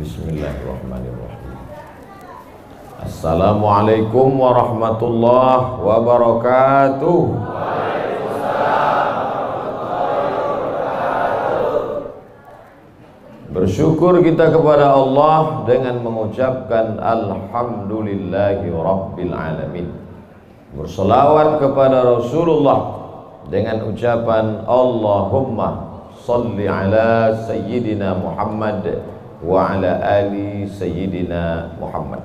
Bismillahirrahmanirrahim. Assalamualaikum warahmatullahi wabarakatuh. Bersyukur kita kepada Allah dengan mengucapkan Alhamdulillahi Rabbil Alamin. Berselawat kepada Rasulullah dengan ucapan Allahumma salli ala Sayyidina Muhammad wa ala ali Sayyidina Muhammad.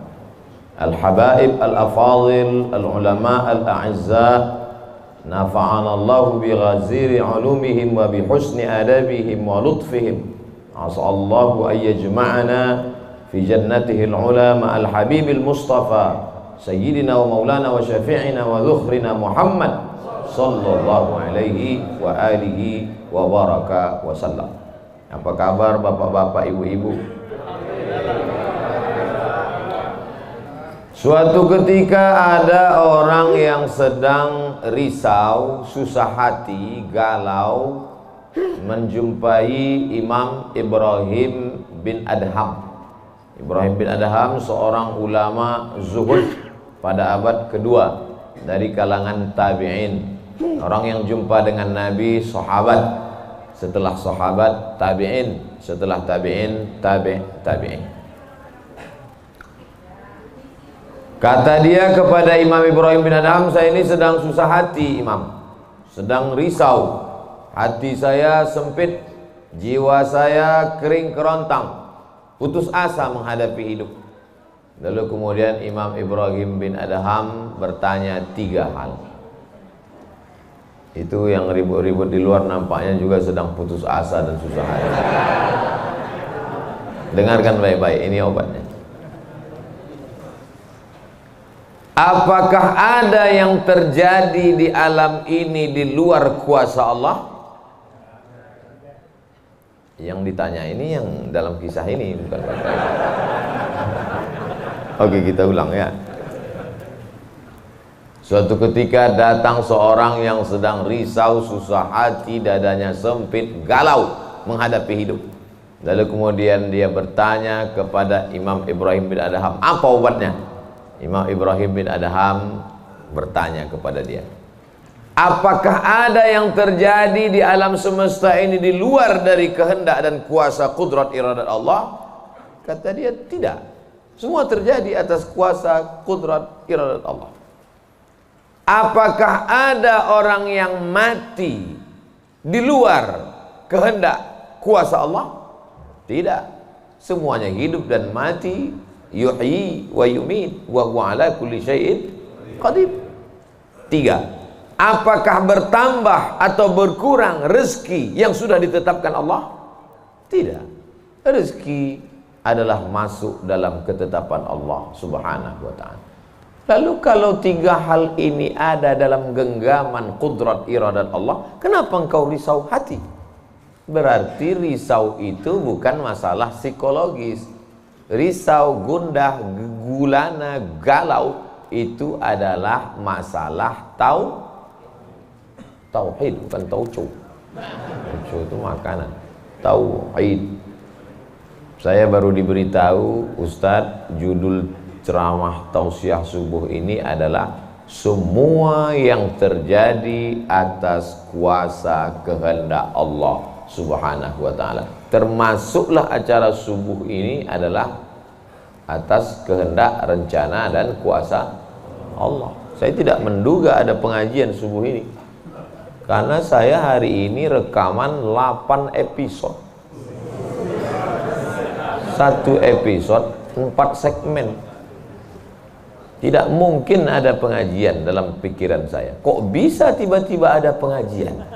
Al-habaib al-afadil al-ulama al-a'izza, nafa'ana Allahu bi ghaziri ulumihim wa bi husni adabihim wa lutfihim. As'allahu an yajma'ana fi jannatihi al-ula ma'al habibil mustafa sayyidina wa maulana wa syafi'ina wa dhukhrina Muhammad sallallahu alaihi wa alihi wa baraka wa sallam. Apa kabar bapak-bapak, ibu-ibu? Suatu ketika ada orang yang sedang risau, susah hati, galau, menjumpai Imam Ibrahim bin Adham. Ibrahim bin Adham seorang ulama zuhud pada abad kedua dari kalangan tabi'in. Orang yang jumpa dengan Nabi, sahabat, setelah sahabat tabi'in, setelah tabi'in tabi'in. Kata dia kepada Imam Ibrahim bin Adham, saya ini sedang susah hati Imam, sedang risau. Hati saya sempit, jiwa saya kering kerontang, putus asa menghadapi hidup. Lalu kemudian Imam Ibrahim bin Adham bertanya 3 hal. Itu yang ribut-ribut di luar nampaknya juga sedang putus asa dan susah hati. Dengarkan baik-baik, ini obatnya. Apakah ada yang terjadi di alam ini di luar kuasa Allah? Yang ditanya ini yang dalam kisah ini, bukan baik-baik. Oke, kita ulang ya. Suatu ketika datang seorang yang sedang risau, susah hati, dadanya sempit, galau menghadapi hidup. Lalu kemudian dia bertanya kepada Imam Ibrahim bin Adham, apa obatnya? Imam Ibrahim bin Adham bertanya kepada dia, apakah ada yang terjadi di alam semesta ini di luar dari kehendak dan kuasa kudrat iradat Allah? Kata dia, tidak. Semua terjadi atas kuasa kudrat iradat Allah. Apakah ada orang yang mati di luar kehendak kuasa Allah? Tidak. Semuanya hidup dan mati, yuhyi wa yumit wa huwa ala kulli syai'in qadir. 3. Apakah bertambah atau berkurang rezeki yang sudah ditetapkan Allah? Tidak. Rezeki adalah masuk dalam ketetapan Allah subhanahu wa ta'ala. Lalu kalau 3 hal ini ada dalam genggaman kudrat iradat Allah, kenapa engkau risau hati? Berarti risau itu bukan masalah psikologis. Risau, gundah, gulana, galau itu adalah masalah tauhid, bukan tauco. Tauco itu makanan. Tauhid. Saya baru diberitahu, Ustadz, judul ceramah tausiah subuh ini adalah semua yang terjadi atas kuasa kehendak Allah subhanahu wa ta'ala. Termasuklah acara subuh ini adalah atas kehendak, rencana dan kuasa Allah. Saya tidak menduga ada pengajian subuh ini, karena saya hari ini rekaman 8 episode. 1 episode 4 segmen. Tidak mungkin ada pengajian dalam pikiran saya. Kok bisa tiba-tiba ada pengajian?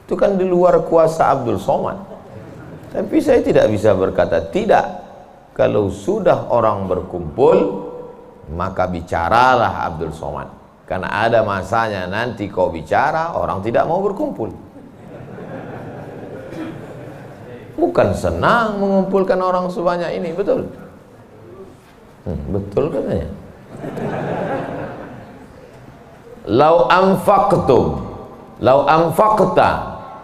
Itu kan di luar kuasa Abdul Somad. Tapi saya tidak bisa berkata tidak. Kalau sudah orang berkumpul, maka bicaralah Abdul Somad. Karena ada masanya nanti kau bicara, orang tidak mau berkumpul. Bukan senang mengumpulkan orang sebanyak ini, betul? Betul katanya. Lau anfaqta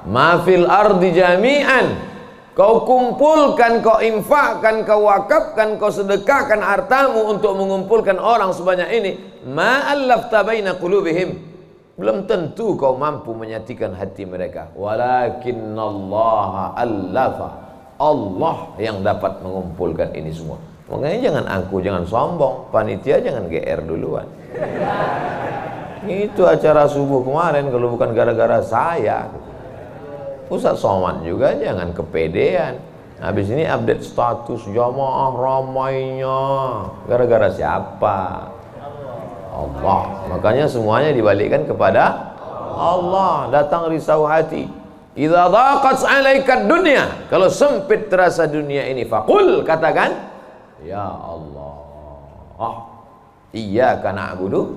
ma fil ardi jami'an Kau kumpulkan, kau infakkan, kau wakafkan, kau sedekahkan hartamu untuk mengumpulkan orang sebanyak ini, ma'allafta baina qulubihim, belum tentu kau mampu menyatukan hati mereka. Walakinnallaha allafa, Allah yang dapat mengumpulkan ini semua. Makanya jangan angku, jangan sombong, panitia jangan GR duluan. Itu acara subuh kemarin kalau bukan gara-gara saya. Ustaz Somad juga jangan kepedean. Habis ini update status jamaah ramainya. Gara-gara siapa? Allah. Makanya semuanya dibalikkan kepada Allah. Datang risau hati. Idza dhaqat 'alaika dunya, kalau sempit terasa dunia ini, faqul, katakan, ya Allah, iyyaka na'budu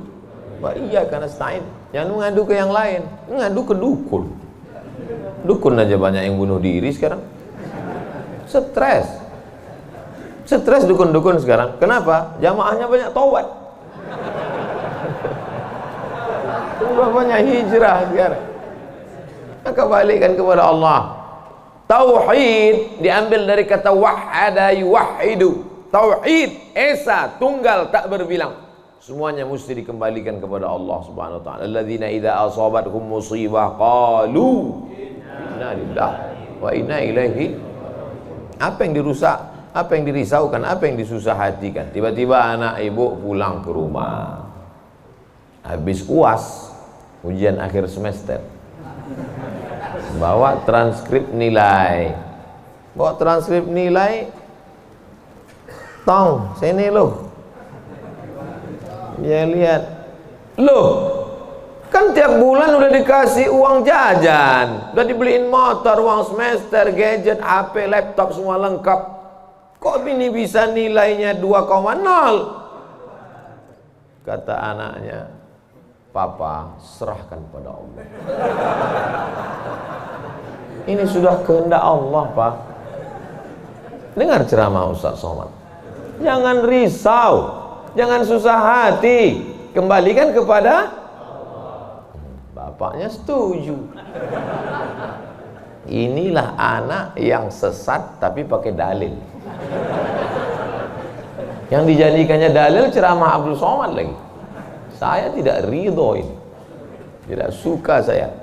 wa iyyaka nasta'in. Jangan mengadu ke yang lain, mengadu ke dukun. Dukun aja banyak yang bunuh diri sekarang. Stres dukun-dukun sekarang. Kenapa? Jamaahnya banyak taubat. Udah banyak hijrah sekarang. Maka balikkan kepada Allah. Tauhid diambil dari kata wahada yuwahidu. Tauhid, esa, tunggal, tak berbilang. Semuanya mesti dikembalikan kepada Allah Subhanahu wa taala. Alladzina idza asabathum musibah qalu inna lillahi wa inna ilaihi. Apa yang dirusak, apa yang dirisaukan, apa yang disusah hatikan. Tiba-tiba anak ibu pulang ke rumah habis UAS, ujian akhir semester, bawa transkrip nilai, tong sini loh. Dia lihat, loh, kan tiap bulan udah dikasih uang jajan, udah dibeliin motor, uang semester, gadget, HP, laptop, semua lengkap. Kok ini bisa nilainya 2,0? Kata anaknya, Papa, serahkan pada Allah. Ini sudah kehendak Allah, Pak. Dengar ceramah Ustaz Somad. Jangan risau, jangan susah hati, kembalikan kepada bapaknya. Setuju. Inilah anak yang sesat tapi pakai dalil. Yang dijadikannya dalil ceramah Abdul Somad lagi. Saya tidak ridho ini, tidak suka saya.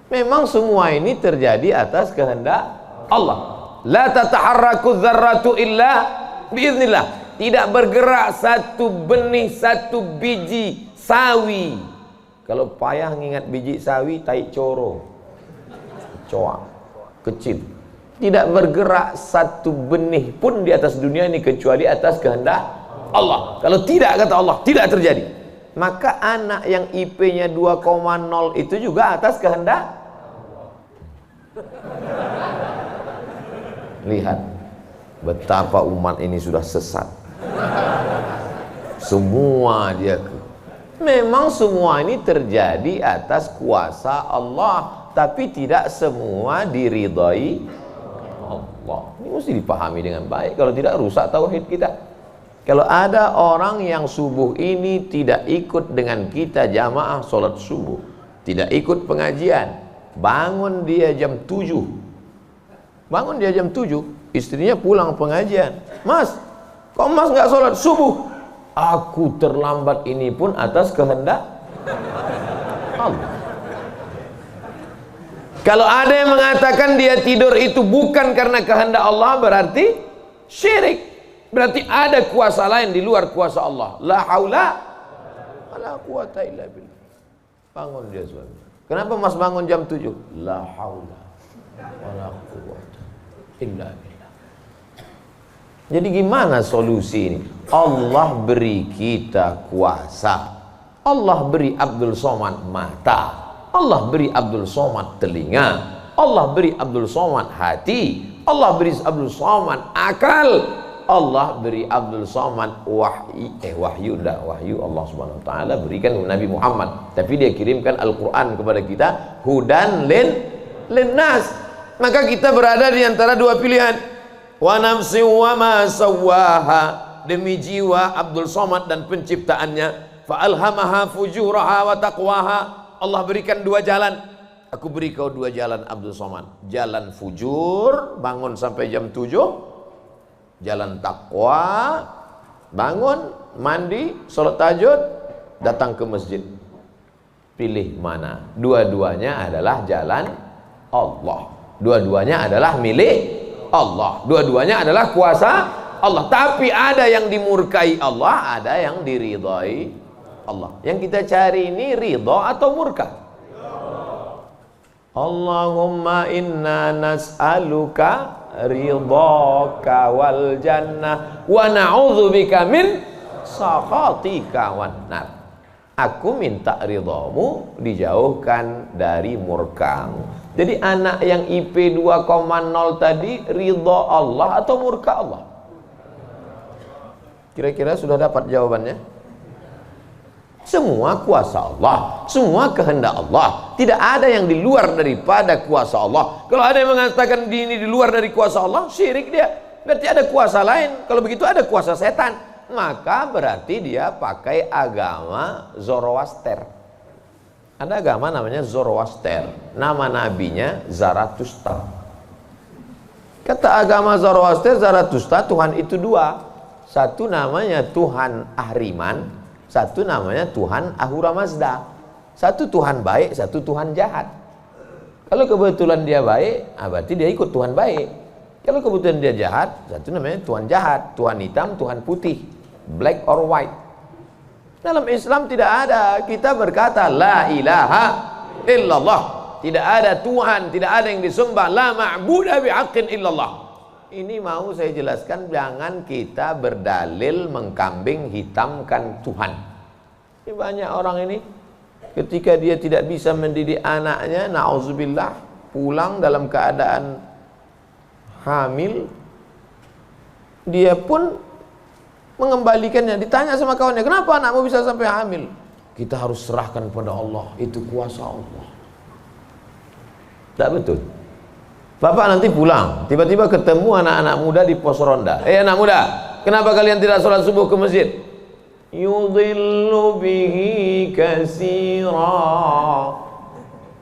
Memang semua ini terjadi atas kehendak Allah. La tataharraku dzarratu illa biiznillah. Tidak bergerak satu benih, satu biji sawi. Kalau payah ngingat biji sawi, tai coro, coa, kecil. Tidak bergerak satu benih pun di atas dunia ini kecuali atas kehendak Allah. Kalau tidak, kata Allah, tidak terjadi. Maka anak yang IP-nya 2,0 itu juga atas kehendak. Lihat betapa umat ini sudah sesat. Semua dia. Memang semua ini terjadi atas kuasa Allah, tapi tidak semua diridhai Allah. Ini mesti dipahami dengan baik, kalau tidak rusak tauhid kita. Kalau ada orang yang subuh ini tidak ikut dengan kita jamaah sholat subuh, tidak ikut pengajian, bangun dia jam 7, istrinya pulang pengajian, Mas, kok Mas nggak sholat subuh? Aku terlambat, ini pun atas kehendak Allah. Kalau ada yang mengatakan dia tidur itu bukan karena kehendak Allah, berarti syirik. Berarti ada kuasa lain di luar kuasa Allah. La haula wala quwata illa billah. Bangun dia suami. Kenapa Mas bangun jam 7? La haula wala quwata illa billah. Jadi gimana solusi ini? Allah beri kita kuasa. Allah beri Abdul Somad mata. Allah beri Abdul Somad telinga. Allah beri Abdul Somad hati. Allah beri Abdul Somad akal. Allah beri Abdul Somad wahyu Allah Subhanahu wa taala berikan Nabi Muhammad, tapi dia kirimkan Al-Qur'an kepada kita, hudan linnas. Maka kita berada di antara dua pilihan. Wa nafsi wa ma sawwaha, demi jiwa Abdul Somad dan penciptaannya, fa alhamaha fujuraha wa taqwaha. Allah berikan dua jalan, aku beri kau 2 jalan Abdul Somad. Jalan fujur, bangun sampai jam 7. Jalan takwa, bangun, mandi, sholat tahajud, datang ke masjid. Pilih mana? Dua-duanya adalah jalan Allah. Dua-duanya adalah milik Allah. Dua-duanya adalah kuasa Allah. Tapi ada yang dimurkai Allah, ada yang diridhai Allah. Yang kita cari ini ridha atau murka? Allahumma inna nas'aluka ridhaka wal jannah wa na'udzubika min sakhatika wan nar. Aku minta ridhamu, dijauhkan dari murkamu. Jadi anak yang IP 2,0 tadi ridha Allah atau murka Allah? Kira-kira sudah dapat jawabannya? Semua kuasa Allah, semua kehendak Allah. Tidak ada yang di luar daripada kuasa Allah. Kalau ada yang mengatakan ini di luar dari kuasa Allah, syirik dia. Berarti ada kuasa lain. Kalau begitu ada kuasa setan. Maka berarti dia pakai agama Zoroaster. Ada agama namanya Zoroaster. Nama nabinya Zarathustra. Kata agama Zoroaster, Zarathustra, Tuhan itu 2. Satu namanya Tuhan Ahriman, satu namanya Tuhan Ahura Mazda. Satu Tuhan baik, satu Tuhan jahat. Kalau kebetulan dia baik, berarti dia ikut Tuhan baik. Kalau kebetulan dia jahat, satu namanya Tuhan jahat. Tuhan hitam, Tuhan putih, black or white. Dalam Islam tidak ada. Kita berkata la ilaha illallah. Tidak ada Tuhan, tidak ada yang disembah. La ma'buda bihaqqin illallah. Ini mau saya jelaskan, jangan kita berdalil mengkambing hitamkan Tuhan. Ini banyak orang ini ketika dia tidak bisa mendidik anaknya, na'udzubillah, pulang dalam keadaan hamil, dia pun mengembalikannya. Ditanya sama kawannya, kenapa anakmu bisa sampai hamil? Kita harus serahkan pada Allah, itu kuasa Allah. Tak betul. Bapak nanti pulang, tiba-tiba ketemu anak-anak muda di pos ronda. Anak muda, kenapa kalian tidak sholat subuh ke masjid? Yudhillu bihi katsira.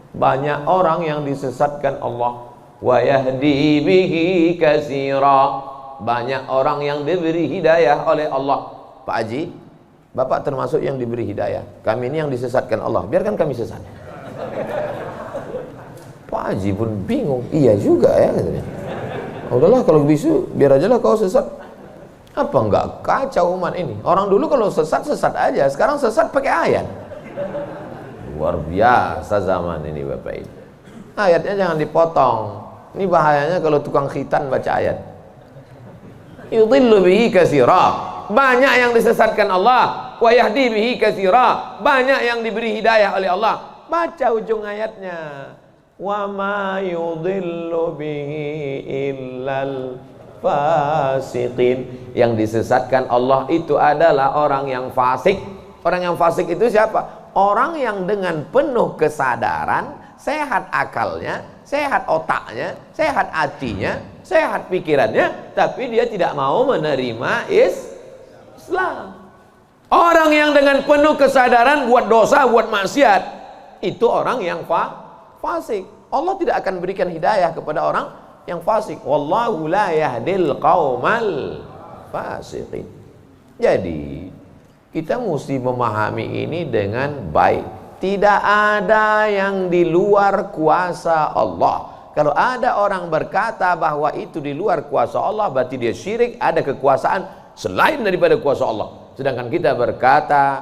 Banyak orang yang disesatkan Allah. Wa yahdi bihi katsira. Banyak orang yang diberi hidayah oleh Allah. Pak Haji, Bapak termasuk yang diberi hidayah. Kami ini yang disesatkan Allah. Biarkan kami sesat. Pak Haji pun bingung. Iya juga ya katanya. Udahlah kalau bisu, biar aja lah kau sesat. Apa enggak kacau umat ini? Orang dulu kalau sesat, sesat aja. Sekarang sesat pakai ayat. Luar biasa zaman ini Bapak Ibu. Ayatnya jangan dipotong. Ini bahayanya kalau tukang khitan baca ayat. Yudhillu bihi katsira. Banyak yang disesatkan Allah. Wa yahdi bihi katsira. Banyak yang diberi hidayah oleh Allah. Baca ujung ayatnya. Wa ma yudhillu bihi illal fasiqin. Yang disesatkan Allah itu adalah orang yang fasik. Orang yang fasik itu siapa? Orang yang dengan penuh kesadaran, sehat akalnya, sehat otaknya, sehat hatinya, sehat pikirannya, tapi dia tidak mau menerima Islam. Orang yang dengan penuh kesadaran buat dosa, buat maksiat, itu orang yang fasik. Allah tidak akan berikan hidayah kepada orang yang fasik. Wallahu la yahdil qaumal fasiqin. Jadi kita mesti memahami ini dengan baik. Tidak ada yang di luar kuasa Allah. Kalau ada orang berkata bahwa itu di luar kuasa Allah, berarti dia syirik, ada kekuasaan selain daripada kuasa Allah. Sedangkan kita berkata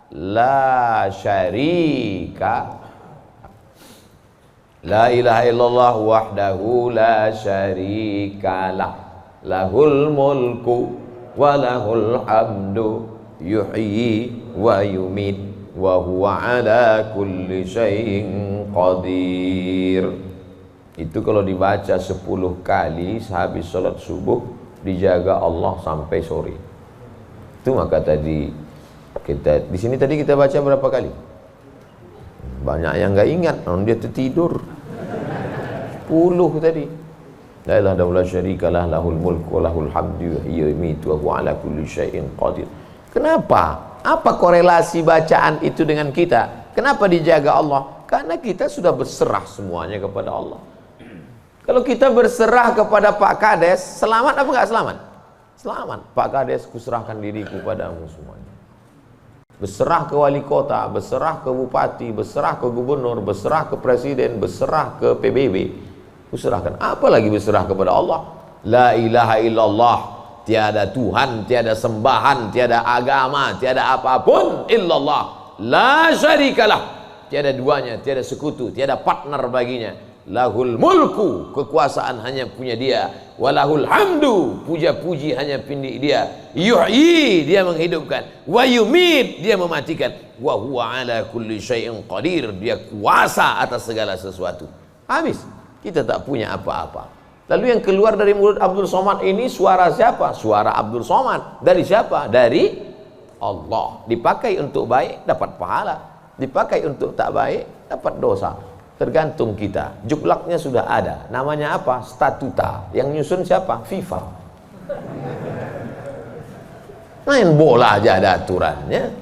la syarika, la ilaha illallah wahdahu la syarikalah, lahul mulku wa lahul hamdu yuhyi wa yumit wa huwa ala kulli syai'in qadir. Itu kalau dibaca 10 kali sehabis sholat subuh, dijaga Allah sampai sore. Itu maka tadi kita di sini tadi kita baca berapa kali? Banyak yang nggak ingat, dia tertidur. 10 tadi. La ilaha illallah syarikalah, lahul mulku wa lahul hamdu yuhyi wa yumiitu wa huwa ala kulli syai'in qadir. Kenapa? Apa korelasi bacaan itu dengan kita? Kenapa dijaga Allah? Karena kita sudah berserah semuanya kepada Allah. Kalau kita berserah kepada Pak Kades, selamat apa enggak selamat? Selamat. Pak Kades, kuserahkan diriku padamu semuanya. Berserah ke wali kota, berserah ke bupati, berserah ke gubernur, berserah ke presiden, berserah ke PBB. Kuserahkan. Apalagi berserah kepada Allah. La ilaha illallah. Tiada Tuhan, tiada sembahan, tiada agama, tiada apapun illallah. La syarikalah. Tiada duanya, tiada sekutu, tiada partner baginya. Lahul mulku, kekuasaan hanya punya dia. Walahul hamdu, puja-puji hanya punya dia. Yuhyi, dia menghidupkan. Wa yumit, dia mematikan. Wa huwa ala kulli syai'in qadir, dia kuasa atas segala sesuatu. Habis, kita tak punya apa-apa. Lalu yang keluar dari mulut Abdul Somad ini suara siapa? Suara Abdul Somad. Dari siapa? Dari Allah. Dipakai untuk baik, dapat pahala. Dipakai untuk tak baik, dapat dosa. Tergantung kita. Juklaknya sudah ada. Namanya apa? Statuta. Yang nyusun siapa? FIFA. Main bola aja ada aturannya.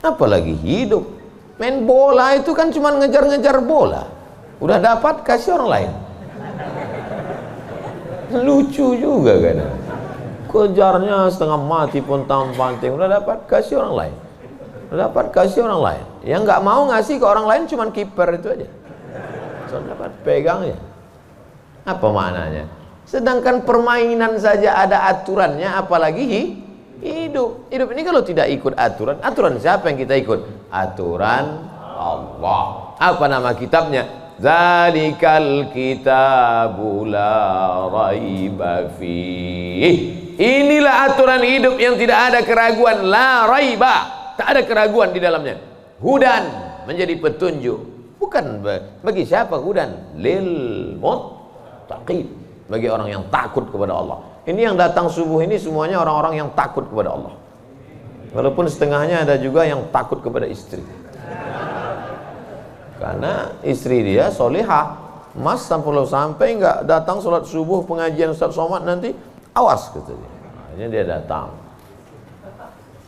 Apalagi hidup. Main bola itu kan cuma ngejar-ngejar bola. Udah dapat, kasih orang lain. Lucu juga kan. Kejarnya setengah mati pun tampanting. Udah dapat, kasih orang lain. Udah dapat, kasih orang lain. Yang nggak mau ngasih ke orang lain cuman kiper itu aja. Soalnya dapat pegangnya. Apa maknanya? Sedangkan permainan saja ada aturannya, apalagi hidup. Hidup ini kalau tidak ikut aturan, aturan siapa yang kita ikut? Aturan Allah. Apa nama kitabnya? Zalikal kitabu la raiba fih. Inilah aturan hidup yang tidak ada keraguan, la raiba. Tak ada keraguan di dalamnya. Hudan, menjadi petunjuk. Bukan bagi siapa hudan? Lil muttaqin, bagi orang yang takut kepada Allah. Ini yang datang subuh ini semuanya orang-orang yang takut kepada Allah. Walaupun setengahnya ada juga yang takut kepada istri. Karena istri dia solihah. Mas sampai nggak datang sholat subuh pengajian Ustaz Somad nanti, awas katanya. Akhirnya dia datang.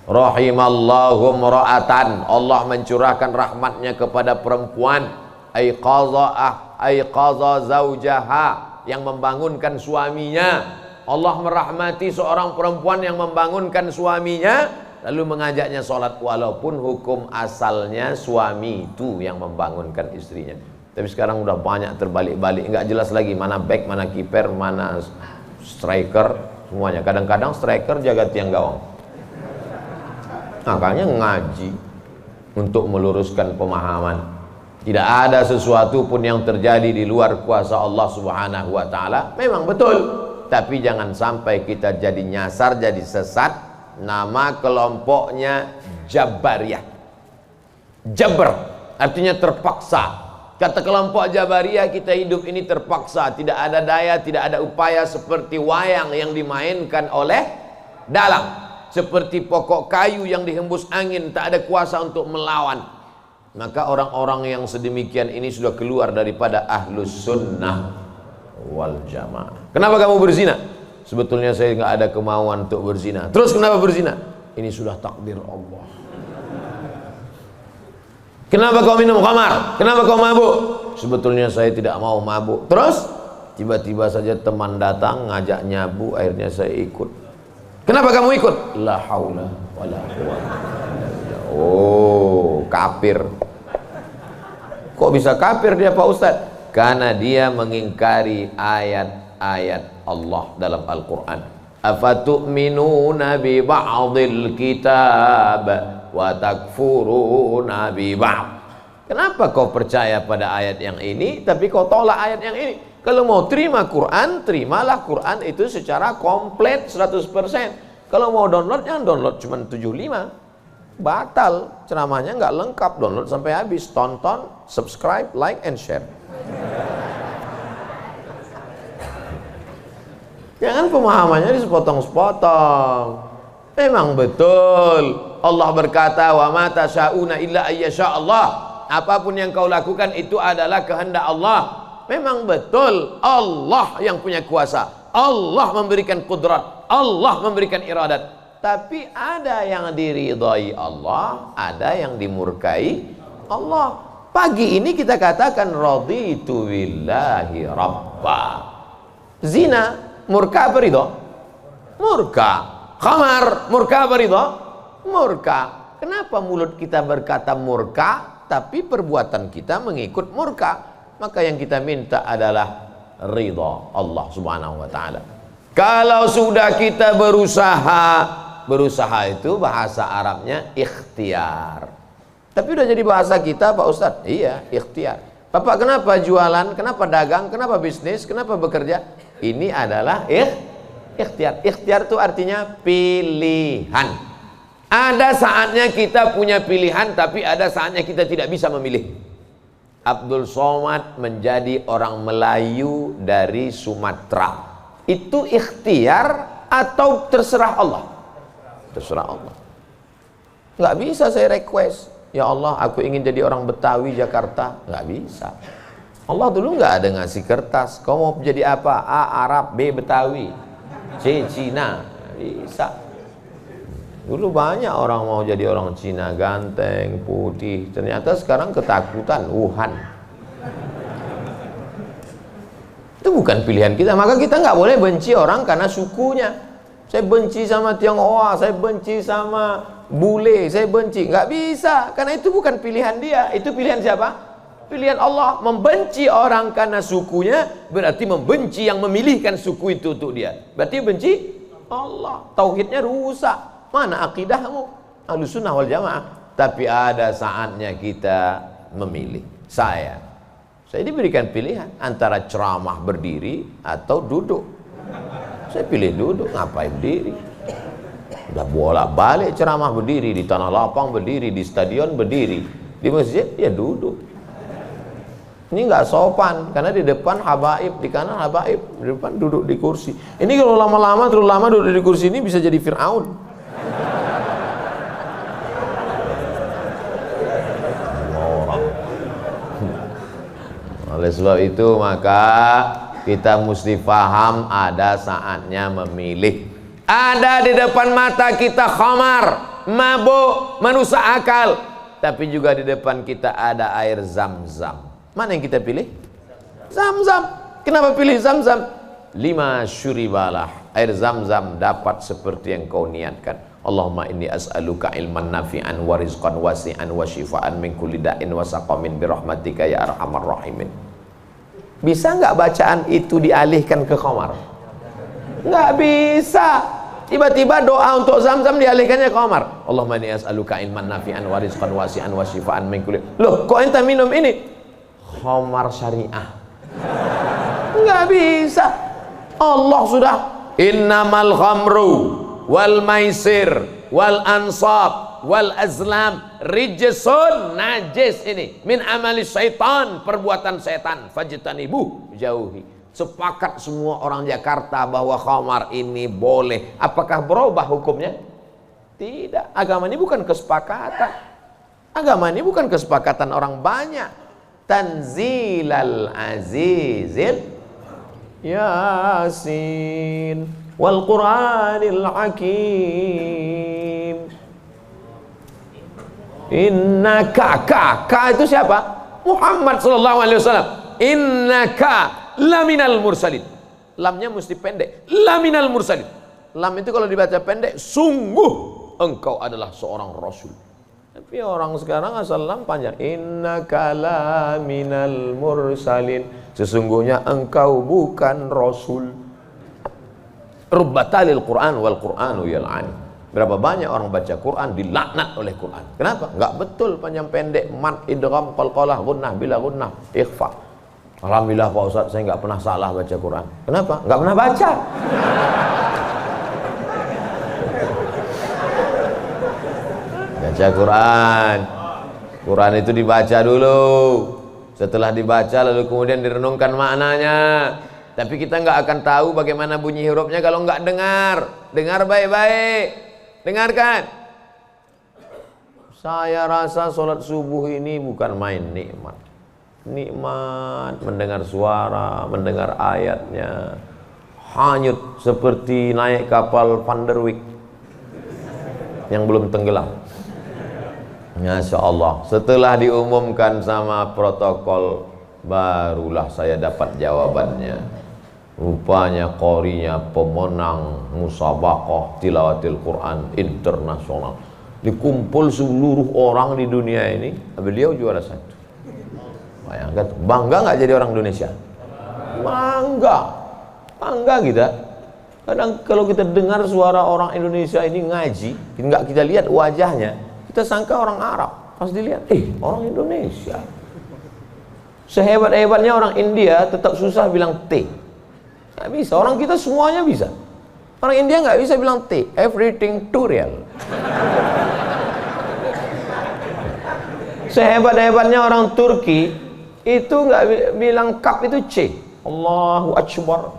Rahimallahu mra'atan, Allah mencurahkan rahmatnya kepada perempuan. Aiqaza zaujaha, yang membangunkan suaminya. Allah merahmati seorang perempuan yang membangunkan suaminya, lalu mengajaknya sholat, walaupun hukum asalnya suami itu yang membangunkan istrinya. Tapi sekarang udah banyak terbalik-balik, nggak jelas lagi mana back, mana kiper, mana striker, semuanya. Kadang-kadang striker jaga tiang gawang. Makanya ngaji untuk meluruskan pemahaman. Tidak ada sesuatu pun yang terjadi di luar kuasa Allah Subhanahu wa taala. Memang betul, tapi jangan sampai kita jadi nyasar, jadi sesat. Nama kelompoknya Jabariyah. Jabr artinya terpaksa. Kata kelompok Jabariyah, kita hidup ini terpaksa, tidak ada daya, tidak ada upaya, seperti wayang yang dimainkan oleh dalang. Seperti pokok kayu yang dihembus angin, tak ada kuasa untuk melawan. Maka orang-orang yang sedemikian ini sudah keluar daripada ahlus sunnah wal jamaah. Kenapa kamu berzina? Sebetulnya saya nggak ada kemauan untuk berzina. Terus kenapa berzina? Ini sudah takdir Allah. Kenapa kau minum khamar? Kenapa kau mabuk? Sebetulnya saya tidak mau mabuk. Terus tiba-tiba saja teman datang ngajak nyabu, akhirnya saya ikut. Kenapa kamu ikut? La haula wala quwwata. Oh, kafir. Kok bisa kafir dia Pak Ustaz? Karena dia mengingkari ayat-ayat Allah dalam Al-Quran. Afatu'minuna bi ba'dil kitab wa takfuruna bi ba'd. Kenapa kau percaya pada ayat yang ini tapi kau tolak ayat yang ini? Kalau mau terima Quran, terimalah Quran itu secara komplit 100%. Kalau mau download, jangan download cuma 75. Batal, ceramahnya nggak lengkap. Download sampai habis, tonton, subscribe, like, and share. Jangan pemahamannya disepotong-sepotong. Memang betul Allah berkata, wa ma tasyauna illa ayyasha Allah. Apapun yang kau lakukan itu adalah kehendak Allah. Memang betul Allah yang punya kuasa, Allah memberikan kudrat, Allah memberikan iradat. Tapi ada yang diridhai Allah, ada yang dimurkai Allah. Pagi ini kita katakan raditu billahi rabba. Zina murka apa ridho? Murka. Khamar murka apa ridho? Murka. Kenapa mulut kita berkata murka tapi perbuatan kita mengikut murka? Maka yang kita minta adalah ridha Allah Subhanahu wa taala. Kalau sudah kita berusaha itu bahasa Arabnya ikhtiar. Tapi udah jadi bahasa kita Pak Ustadz. Iya, ikhtiar. Bapak kenapa jualan, kenapa dagang, kenapa bisnis, kenapa bekerja? Ini adalah ikhtiar. Ikhtiar itu artinya pilihan. Ada saatnya kita punya pilihan, tapi ada saatnya kita tidak bisa memilih. Abdul Somad menjadi orang Melayu dari Sumatera. Itu ikhtiar atau terserah Allah? Terserah Allah. Nggak bisa saya request. Ya Allah, aku ingin jadi orang Betawi Jakarta. Nggak bisa. Allah dulu nggak ada ngasih kertas. Kau mau jadi apa? A. Arab, B. Betawi, C. Cina. Bisa. Dulu banyak orang mau jadi orang Cina, ganteng, putih. Ternyata sekarang ketakutan, Wuhan. Itu bukan pilihan kita. Maka kita nggak boleh benci orang karena sukunya. Saya benci sama Tionghoa, saya benci sama bule, saya benci. Nggak bisa, karena itu bukan pilihan dia. Itu pilihan siapa? Pilihan Allah. Membenci orang karena sukunya berarti membenci yang memilihkan suku itu untuk dia. Berarti benci Allah. Tauhidnya rusak. Mana akidahmu? Ahlussunnah wal jamaah. Tapi ada saatnya kita memilih. Saya diberikan pilihan antara ceramah berdiri atau duduk. Saya pilih duduk, ngapain berdiri? Udah bolak-balik ceramah berdiri, di tanah lapang berdiri, di stadion berdiri, di masjid ya duduk. Ini nggak sopan, karena di depan habaib, di kanan habaib, di depan duduk di kursi. Ini kalau lama-lama terlalu lama duduk di kursi ini bisa jadi Fir'aun. Oleh sebab itu maka kita mesti paham ada saatnya memilih. Ada di depan mata kita khamar, mabuk, merusak akal. Tapi juga di depan kita ada air Zam-Zam. Mana yang kita pilih? Zam-Zam. Kenapa pilih Zam-Zam? 5 syuribalah. Air Zam-Zam dapat seperti yang kau niatkan. Allahumma inni as'aluka ilman nafi'an wa rizqan wasi'an wa shifaan min kulli da'in wa saqamin birahmatika ya arhamar rahimin. Bisa nggak bacaan itu dialihkan ke khamar? Nggak bisa. Tiba-tiba doa untuk Zam-Zam dialihkannya ke khamar. Allahumma inni as'aluka ilman nafi'an wa rizqan wasi'an wa shifaan min kulli. Loh, kok ente minum ini? Khamar syariah. Nggak bisa. Allah sudah innamal khamru wal maisir wal ansab wal azlam rijsun, najis ini, min amali syaitan, perbuatan setan, fajtanibuh, jauhi. Sepakat semua orang Jakarta bahwa khamar ini boleh. Apakah berubah hukumnya? Tidak. Agama ini bukan kesepakatan. Agama ini bukan kesepakatan orang banyak. Tanzilal azizil Yasin wal Qur'anil Hakim. Innaka, ka itu siapa? Muhammad sallallahu alaihi wasallam. Innaka laminal mursalin. Lamnya mesti pendek. Laminal mursalin. Lam itu kalau dibaca pendek, sungguh engkau adalah seorang rasul. Tapi orang sekarang asal lam panjang. Innaka laminal mursalin. Sesungguhnya engkau bukan rasul. Rubbatalil Quran wal Quranu yal'ani. Berapa banyak orang baca Quran dilaknat oleh Quran. Kenapa? Enggak betul panjang pendek, mat, idgham, qalqalah, gunnah, bila gunnah, ikhfa. Alhamdulillah Pak Ustaz, saya enggak pernah salah baca Quran. Kenapa? Enggak pernah baca. Baca Quran. Quran itu dibaca dulu. Setelah dibaca lalu kemudian direnungkan maknanya. Tapi kita nggak akan tahu bagaimana bunyi hurufnya kalau nggak dengar. Dengar baik-baik. Dengarkan. Saya rasa sholat subuh ini bukan main nikmat. Nikmat mendengar suara, mendengar ayatnya. Hanyut seperti naik kapal Van der Wijk yang belum tenggelam. Masya Allah, setelah diumumkan sama protokol, barulah saya dapat jawabannya. Rupanya qorinya pemenang musabaqah tilawatil Quran internasional. Dikumpul seluruh orang di dunia ini, beliau juara 1. Bayangkan, bangga nggak jadi orang Indonesia? Bangga, bangga kita. Kadang kalau kita dengar suara orang Indonesia ini ngaji, nggak kita lihat wajahnya, kita sangka orang Arab. Pas dilihat, orang Indonesia. Sehebat-hebatnya orang India tetap susah bilang T. Nggak bisa, orang kita semuanya bisa. Orang India nggak bisa bilang T, everything too real. Sehebat-hebatnya orang Turki itu nggak bilang kap itu C. Allahu Akbar.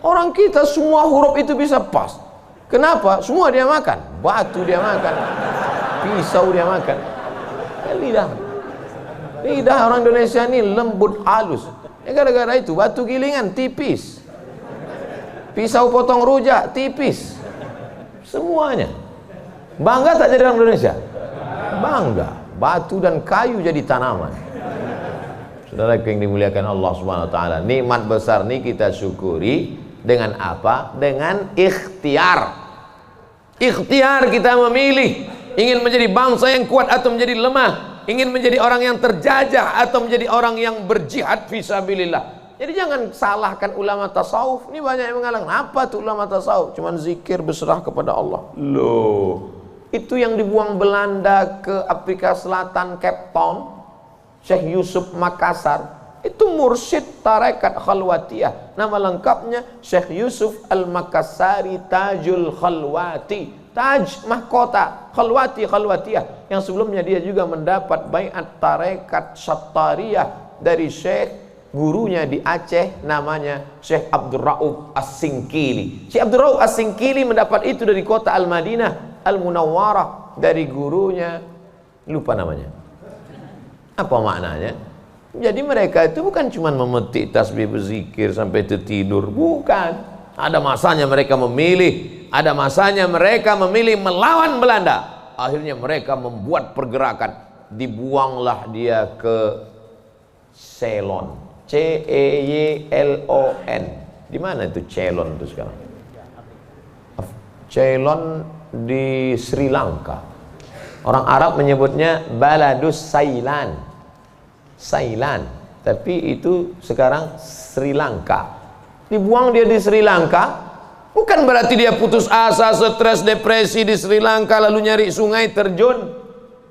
Orang kita semua huruf itu bisa pas. Kenapa? Semua dia makan. Batu dia makan, pisau dia makan. Lidah orang Indonesia ini lembut halus. Gara-gara itu batu gilingan tipis, pisau potong rujak tipis, semuanya. Bangga tak jadi orang Indonesia? Bangga. Batu dan kayu jadi tanaman. Saudara yang dimuliakan Allah Subhanahu wa taala, nikmat besar ini kita syukuri dengan apa? Dengan ikhtiar. Ikhtiar kita memilih ingin menjadi bangsa yang kuat atau menjadi lemah, ingin menjadi orang yang terjajah atau menjadi orang yang berjihad fisabilillah. Jadi jangan salahkan ulama tasawuf. Ini banyak yang mengatakan, apa tuh ulama tasawuf? Cuman zikir berserah kepada Allah. Loh, itu yang dibuang Belanda ke Afrika Selatan, Cape Town, Syekh Yusuf Makassar, itu mursyid tarekat khalwatiyah. Nama lengkapnya Syekh Yusuf Al-Makassari Tajul Khalwati. Taj mahkota, khalwati khalwatiyah. Yang sebelumnya dia juga mendapat baiat tarekat Sattariyah dari Syekh gurunya di Aceh, namanya Syekh Abdul Rauf As-Singkili. Syekh Abdul Rauf As-Singkili mendapat itu dari kota Al-Madinah Al-Munawwarah, dari gurunya, lupa namanya. Apa maknanya? Jadi mereka itu bukan cuma memetik tasbih berzikir sampai tidur, bukan. Ada masanya mereka memilih, ada masanya mereka memilih melawan Belanda. Akhirnya mereka membuat pergerakan, dibuanglah dia ke Ceylon, C-E-Y-L-O-N. Di mana itu Ceylon itu sekarang? Ceylon di Sri Lanka. Orang Arab menyebutnya Baladus Sailan, Sailan, tapi itu sekarang Sri Lanka. Dibuang dia di Sri Lanka, bukan berarti dia putus asa, stres, depresi di Sri Lanka lalu nyari sungai terjun.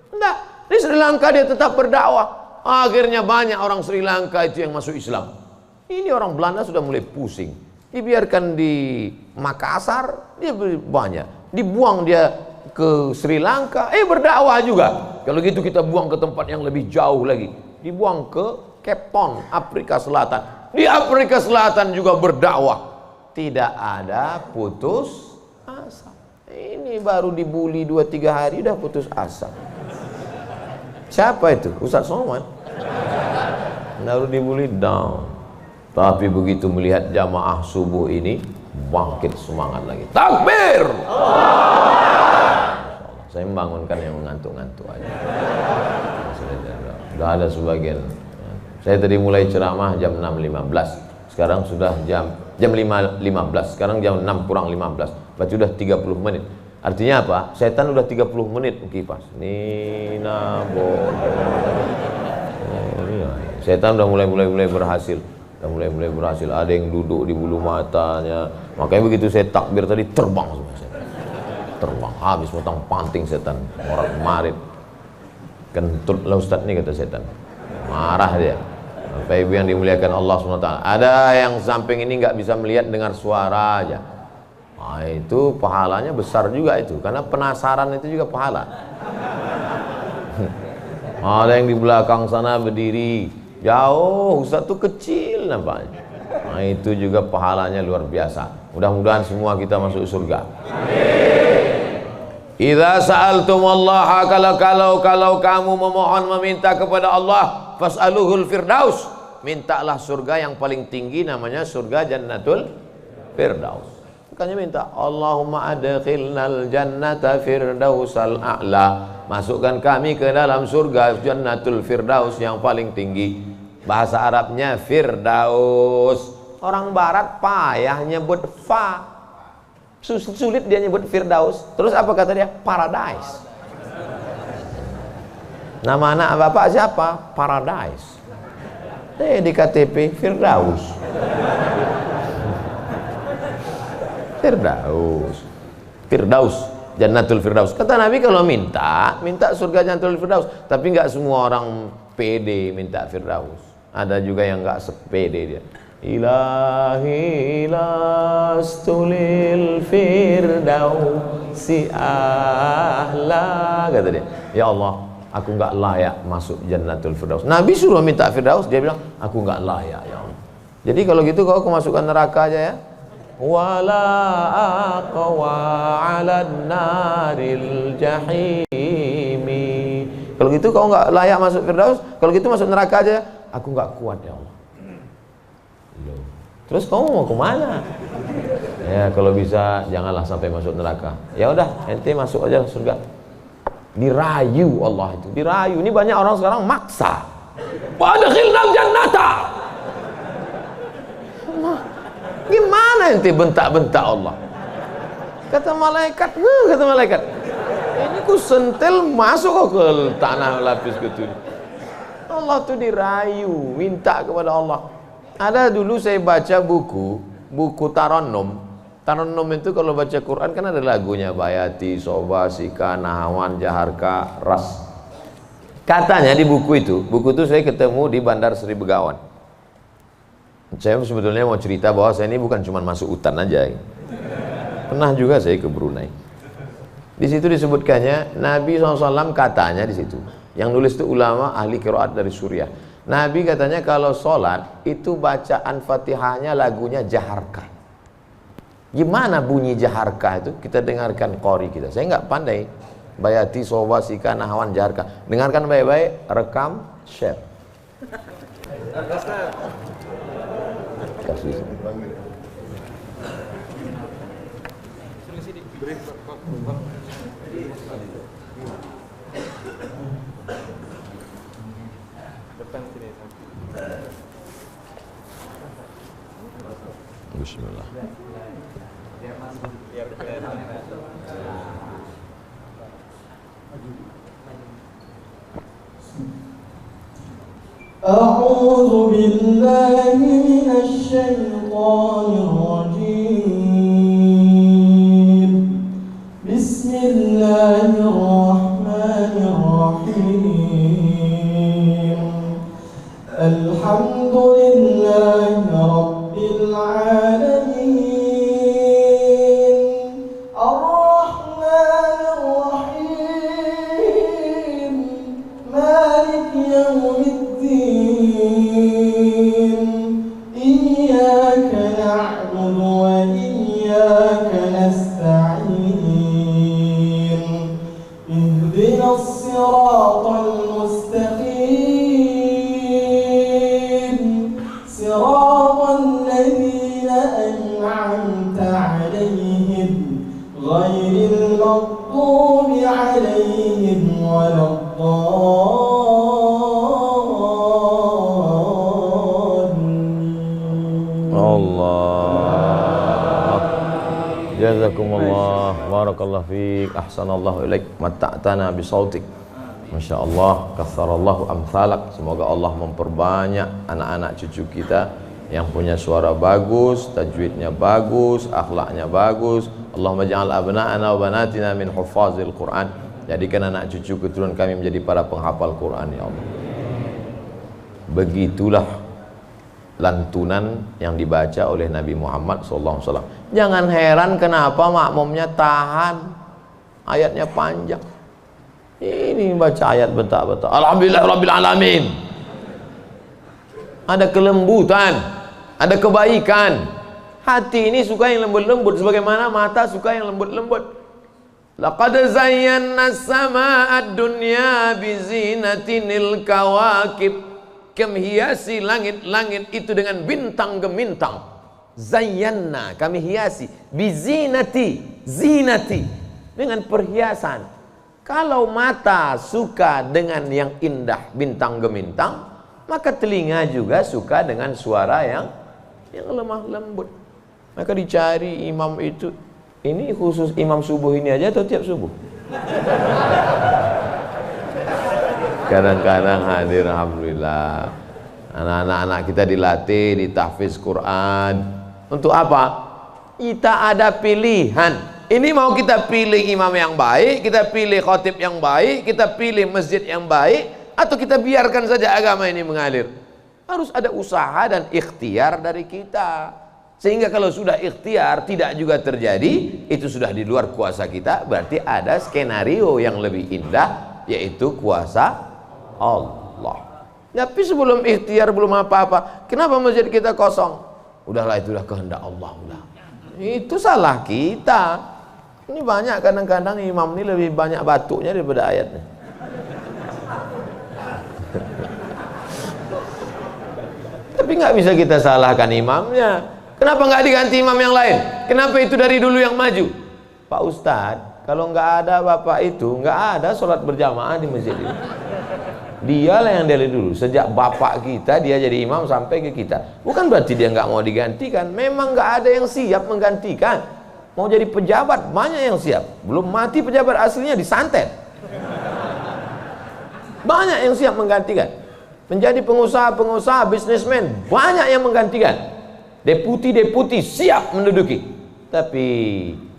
Enggak, di Sri Lanka dia tetap berdakwah. Akhirnya banyak orang Sri Lanka itu yang masuk Islam. Ini orang Belanda sudah mulai pusing. Dibiarkan di Makassar, dia banyak. Dibuang dia ke Sri Lanka, berdakwah juga. Kalau gitu kita buang ke tempat yang lebih jauh lagi. Dibuang ke Cape Town, Afrika Selatan. Di Afrika Selatan juga berdakwah. Tidak ada putus asa. Ini baru dibully 2-3 hari udah putus asa. Siapa itu? Ustaz Somad. Baru dibully down. Tapi begitu melihat jamaah subuh ini, bangkit semangat lagi. Takbir! Saya membangunkan yang mengantuk-ngantuk aja. Sudah ada sebagian. Saya tadi mulai ceramah jam 6.15. Sekarang sudah jam 5.15. Sekarang jam 6 kurang 15. Berarti sudah 30 menit. Artinya apa? Setan udah 30 menit kipas. Nina bodoh. Setan udah mulai berhasil. Udah mulai berhasil. Ada yang duduk di bulu matanya. Makanya begitu saya takbir tadi terbang semua setan. Terbang habis potong panting setan. Morat marit. Kentut lah Ustaz nih kata setan. Marah dia. Bapak Ibu yang dimuliakan Allah SWT. Ada yang samping ini nggak bisa melihat dengar suara aja. Nah, itu pahalanya besar juga itu. Karena penasaran itu juga pahala. Ada yang di belakang sana berdiri jauh, Ustaz tuh kecil nampaknya. Nah, itu juga pahalanya luar biasa. Mudah-mudahan semua kita masuk surga. Idza sa'altumullaha, kalau kamu memohon meminta kepada Allah, fas'aluhul firdaus, mintalah surga yang paling tinggi, namanya surga Jannatul Firdaus. Makanya minta Allahumma adkhilnal jannata firdausal a'la, masukkan kami ke dalam surga jannatul firdaus yang paling tinggi. Bahasa Arabnya firdaus. Orang barat payah nyebut fa, sulit dia nyebut firdaus. Terus apa kata dia? Paradise. Nama anak bapak siapa? Paradise. Di KTP firdaus. Firdaus, jannatul firdaus. Kata Nabi kalau minta surga jannatul firdaus. Tapi nggak semua orang pede minta firdaus. Ada juga yang nggak sepede dia. Ilahi lastulil firdausi ahla, kata dia. Ya Allah, aku nggak layak masuk jannatul firdaus. Nabi suruh minta firdaus, dia bilang aku nggak layak ya Allah. Jadi kalau gitu kau masukkan neraka aja ya. Wala aqwa 'alan naril jahimi. Kalau gitu kau nggak layak masuk firdaus, kalau gitu masuk neraka aja. Aku nggak kuat ya Allah. Terus kamu mau kemana? Ya kalau bisa janganlah sampai masuk neraka. Ya udah, ente masuk aja surga. Dirayu Allah itu, dirayu. Ini banyak orang sekarang maksa. Wadkhilnal jannata. Gimana ente bentak-bentak Allah? Kata malaikat, ini ku sentil masuk ke tanah lapis ketujuh. Allah tuh dirayu, minta kepada Allah. Ada dulu saya baca buku Tarannum. Tarannum itu kalau baca Quran kan ada lagunya, Bayati, Soba, Sika, Nahawan, Jaharka, Ras. Katanya di buku itu saya ketemu di Bandar Sri Begawan. Saya sebetulnya mau cerita bahwa saya ini bukan cuma masuk hutan aja. Pernah juga saya ke Brunei. Di situ disebutkannya Nabi SAW katanya di situ. Yang nulis itu ulama ahli qiraat dari Suriah. Nabi katanya kalau sholat itu bacaan Fatihahnya lagunya Jaharka. Gimana bunyi Jaharka itu? Kita dengarkan qori kita. Saya nggak pandai. Bayati, Soba, Sika, Nahawan, Jaharka. Dengarkan baik-baik, rekam, share. Kasih. Bismillah. أعوذ بالله من الشيطان الرجيم. بسم الله الرحمن الرحيم. الحمد لله رب العالمين. الرحمن الرحيم. مالك يوم الدين. إياك نعبد وإياك نستعين. اهدنا الصراط المستقيم. صراط الذين أنعمت عليهم غير المغضوب عليهم ولا Allah. Jazakumullah, barakallahu fiik, ahsanallahu ilaik, mata'tana bisautik. Masya Allah, katsarallahu amsalak. Semoga Allah memperbanyak anak-anak cucu kita yang punya suara bagus, tajwidnya bagus, akhlaknya bagus. Allahumma ja'al abna'ana wa banatina min huffazil Quran. Jadikan anak cucu keturunan kami menjadi para penghafal Quran ya Allah. Begitulah lantunan yang dibaca oleh Nabi Muhammad SAW. Jangan heran kenapa makmumnya tahan, ayatnya panjang. Ini baca ayat bentak-bentak. Alhamdulillah Rabbil Alamin. Ada kelembutan, ada kebaikan. Hati ini suka yang lembut-lembut, sebagaimana mata suka yang lembut-lembut. Laqad zayyana as-samaa'a ad-dunya bizinatinil kawakib. Kami hiasi langit-langit itu dengan bintang gemintang. Zayyana, kami hiasi Bizinati, zinati, dengan perhiasan. Kalau mata suka dengan yang indah bintang gemintang, maka telinga juga suka dengan suara yang lemah lembut. Maka dicari imam itu. Ini khusus imam subuh ini aja atau tiap subuh? Kadang-kadang hadir, alhamdulillah. Anak-anak kita dilatih di tahfiz Quran. Untuk apa? Kita ada pilihan. Ini mau kita pilih imam yang baik, kita pilih khatib yang baik, kita pilih masjid yang baik, atau kita biarkan saja agama ini mengalir. Harus ada usaha dan ikhtiar dari kita. Sehingga kalau sudah ikhtiar tidak juga terjadi, itu sudah di luar kuasa kita. Berarti ada skenario yang lebih indah, yaitu kuasa Allah. Tapi sebelum ikhtiar, belum apa-apa, kenapa masjid kita kosong? Udahlah, itulah kehendak Allah. Udah. Itu salah kita. Ini banyak kadang-kadang imam ini lebih banyak batuknya daripada ayatnya. Tapi nggak bisa kita salahkan imamnya. Kenapa nggak diganti imam yang lain? Kenapa itu dari dulu yang maju? Pak Ustadz, kalau nggak ada bapak itu, nggak ada sholat berjamaah di masjid ini. Dialah yang dari dulu, sejak bapak kita dia jadi imam sampai ke kita. Bukan berarti dia nggak mau digantikan, memang nggak ada yang siap menggantikan. Mau jadi pejabat banyak yang siap, belum mati pejabat aslinya disantet. Banyak yang siap menggantikan. Menjadi pengusaha-pengusaha, bisnismen banyak yang menggantikan. Deputi-deputi siap menduduki. Tapi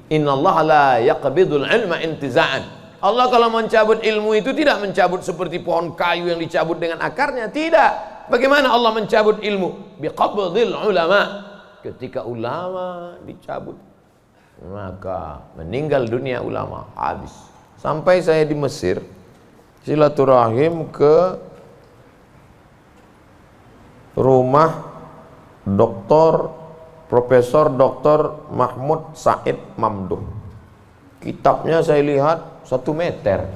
innallaha la yaqbidul ilma intiza'an. Allah kalau mencabut ilmu itu tidak mencabut seperti pohon kayu yang dicabut dengan akarnya, tidak. Bagaimana Allah mencabut ilmu? Biqabdil ulama. Ketika ulama dicabut, maka meninggal dunia ulama, habis. Sampai saya di Mesir silaturahim ke rumah Profesor Dr. Mahmud Said Mamduh. Kitabnya saya lihat 1 meter.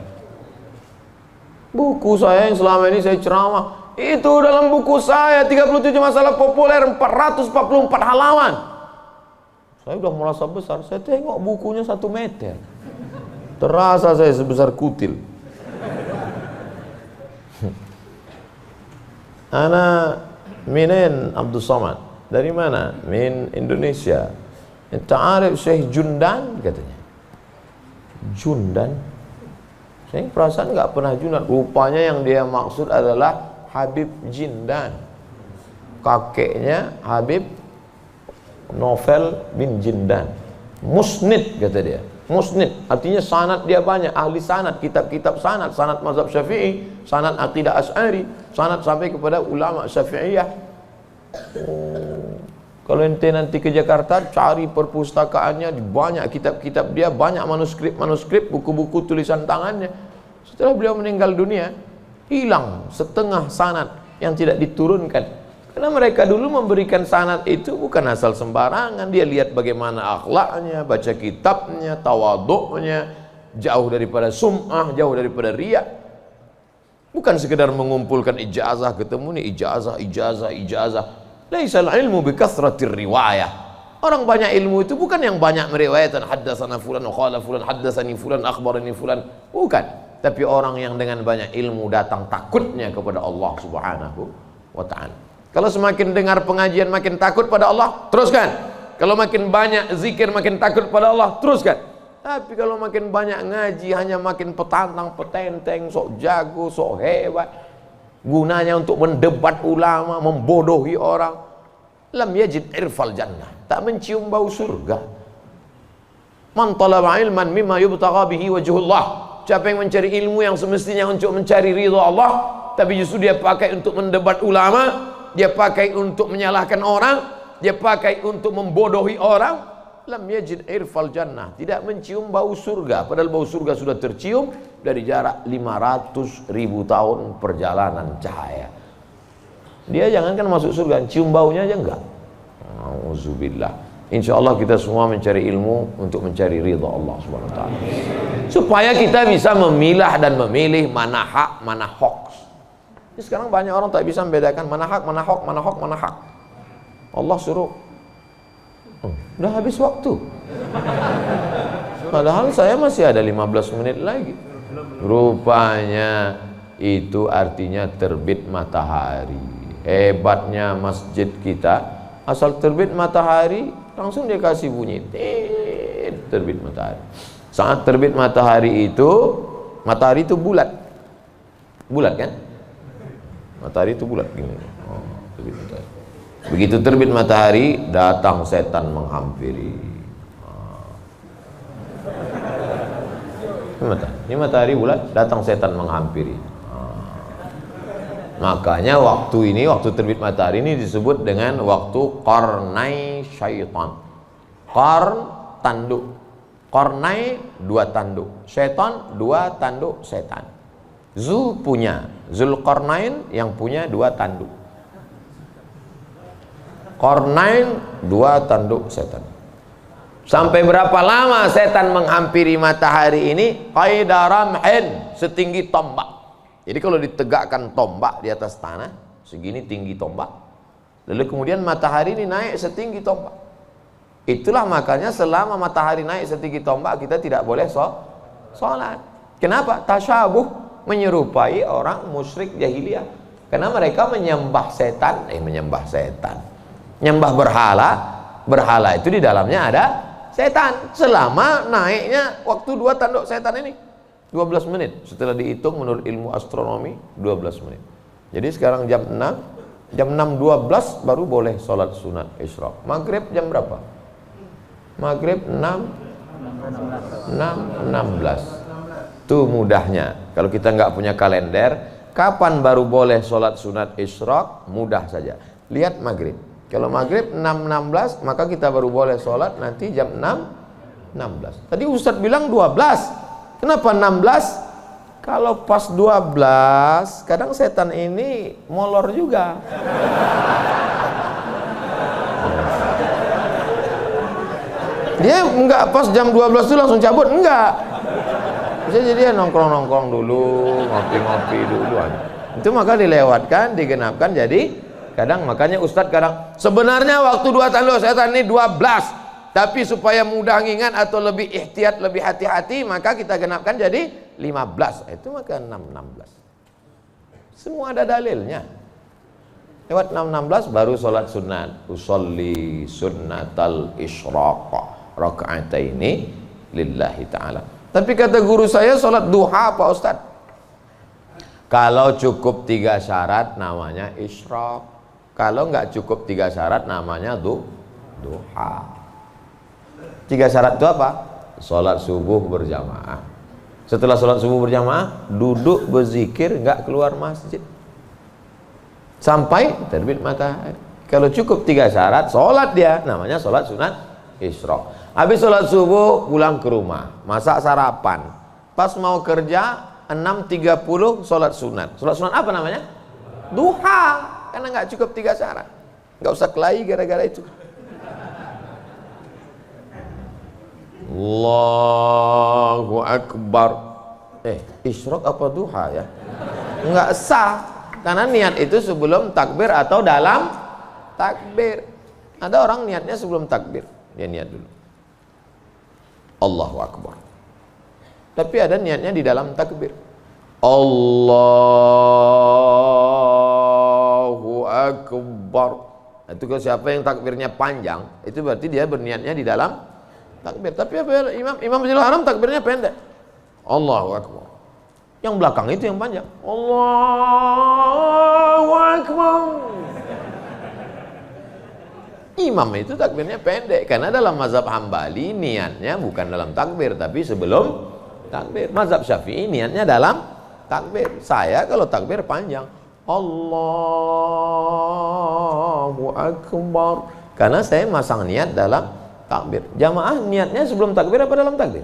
Buku saya yang selama ini saya ceramah, itu dalam buku saya 37 masalah populer 444 halaman. Saya udah merasa besar, saya tengok bukunya 1 meter. Terasa saya sebesar kutil. Ana minen Abdul Somad. Dari mana? Min Indonesia. Ta'arif Syekh Jundan katanya. Jundan, saya perasaan nggak pernah Jundan. Rupanya yang dia maksud adalah Habib Jindan, kakeknya Habib Novel bin Jindan. Musnid kata dia. Musnid artinya sanad dia banyak, ahli sanad, kitab-kitab sanad, sanad mazhab Syafi'i, sanad aqidah Asy'ari, sanad sampai kepada ulama Syafi'iyah. Kalau ente nanti ke Jakarta, cari perpustakaannya, banyak kitab-kitab dia, banyak manuskrip, buku-buku tulisan tangannya. Setelah beliau meninggal dunia, hilang setengah sanad yang tidak diturunkan. Karena mereka dulu memberikan sanad itu bukan asal sembarangan. Dia lihat bagaimana akhlaknya, baca kitabnya, tawaduknya, jauh daripada sum'ah, jauh daripada riya. Bukan sekedar mengumpulkan ijazah, ketemu nih ijazah. Laisal ilmu bikathratir riwayah. Orang banyak ilmu itu bukan yang banyak meriwayatkan haddatsana fulan wa qala fulan haddatsani fulan akhbarani fulan, bukan. Tapi orang yang dengan banyak ilmu datang takutnya kepada Allah Subhanahu wa taala. Kalau semakin dengar pengajian makin takut pada Allah, teruskan. Kalau makin banyak zikir makin takut pada Allah, teruskan. Tapi kalau makin banyak ngaji hanya makin petantang petenteng, sok jago, sok hebat, gunanya untuk mendebat ulama, membodohi orang. Lam yajid irfal jannah, tak mencium bau surga. Man talaba ilman mimma yubtagha bihi wajhullah. Siapa yang mencari ilmu yang semestinya untuk mencari ridha Allah, tapi justru dia pakai untuk mendebat ulama, dia pakai untuk menyalahkan orang, dia pakai untuk membodohi orang, lam yajid irfal jannah, tidak mencium bau surga. Padahal bau surga sudah tercium dari jarak 500.000 tahun perjalanan cahaya. Dia jangankan masuk surga, cium baunya aja enggak. Auzubillah. Insyaallah kita semua mencari ilmu untuk mencari ridha Allah Subhanahu wa taala. Supaya kita bisa memilah dan memilih mana hak, mana hoax. Sekarang banyak orang tak bisa membedakan mana hak, mana hak. Allah suruh. Udah habis waktu. Padahal saya masih ada 15 menit lagi. Rupanya itu artinya terbit matahari. Hebatnya masjid kita, asal terbit matahari langsung dia kasih bunyi terbit matahari. Saat terbit matahari itu bulat. Bulat kan? Matahari itu bulat gini. Oh, terbit matahari. Begitu terbit matahari, datang setan menghampiri. Ini matahari bulat, datang setan menghampiri. Makanya waktu terbit matahari ini disebut dengan waktu qarnai syaitan. Qarn, tanduk. Qarnai, 2 tanduk. Syaitan, 2 tanduk setan. Zulqarnain yang punya 2 tanduk. Qarnain, 2 tanduk setan. Sampai berapa lama setan menghampiri matahari ini? Qaidaramhin, setinggi tombak. Jadi kalau ditegakkan tombak di atas tanah, segini tinggi tombak. Lalu kemudian matahari ini naik setinggi tombak. Itulah makanya selama matahari naik setinggi tombak, kita tidak boleh sholat. Kenapa? Tasyabuh, menyerupai orang musyrik jahiliyah. Karena mereka menyembah setan. Menyembah berhala. Berhala itu di dalamnya ada setan. Selama naiknya waktu 2 tanduk setan ini 12 menit. Setelah dihitung menurut ilmu astronomi 12 menit. Jadi sekarang jam 6.12 baru boleh sholat sunat isyraq. Maghrib jam berapa? Maghrib 6.16. Tuh mudahnya. Kalau kita nggak punya kalender, kapan baru boleh sholat sunat isyraq? Mudah saja. Lihat maghrib. Kalau maghrib 6.16, maka kita baru boleh sholat nanti jam 6.16. Tadi Ustadz bilang 12. Kenapa 16? Kalau pas 12, kadang setan ini molor juga. Dia enggak pas jam 12 itu langsung cabut, enggak. Bisa jadi dia nongkrong-nongkrong dulu, ngopi-ngopi dulu. Itu maka dilewatkan, digenapkan, jadi kadang makanya Ustadz kadang sebenarnya waktu 2 tanduk setan ini 12. Tapi supaya mudah ngingat atau lebih ihtiyat, lebih hati-hati, maka kita genapkan jadi 15. Itu maka 6.16. Semua ada dalilnya. Lewat 6.16 baru sholat sunat. Usolli sunnatal isyraq raka'ataini lillahi ta'ala. Tapi kata guru saya sholat duha Pak Ustadz. Kalau cukup 3 syarat namanya isyraq. Kalau nggak cukup 3 syarat namanya duha. 3 syarat itu apa? Sholat subuh berjamaah. Setelah sholat subuh berjamaah, duduk berzikir, nggak keluar masjid sampai terbit matahari. Kalau cukup 3 syarat, sholat dia, namanya sholat sunat isyraq. Habis sholat subuh, pulang ke rumah, masak sarapan. Pas mau kerja, 6.30 sholat sunat. Sholat sunat apa namanya? Duha. Karena nggak cukup 3 syarat. Nggak usah kelahi gara-gara itu. Allahu Akbar. Isyraq apa duha ya? Enggak sah. Karena niat itu sebelum takbir atau dalam takbir. Ada orang niatnya sebelum takbir. Dia niat dulu Allahu Akbar. Tapi ada niatnya di dalam takbir. Allahu Akbar. Itu kalau siapa yang takbirnya panjang, itu berarti dia berniatnya di dalam takbir. Tapi apa Imam Masjidil Haram takbirnya pendek. Allahu Akbar. Yang belakang itu yang panjang. Allahu Akbar. Imam itu takbirnya pendek karena dalam mazhab Hambali niatnya bukan dalam takbir tapi sebelum takbir. Mazhab Syafi'i niatnya dalam takbir. Saya kalau takbir panjang. Allahu Akbar. Karena saya masang niat dalam takbir. Jamaah niatnya sebelum takbir apa dalam takbir?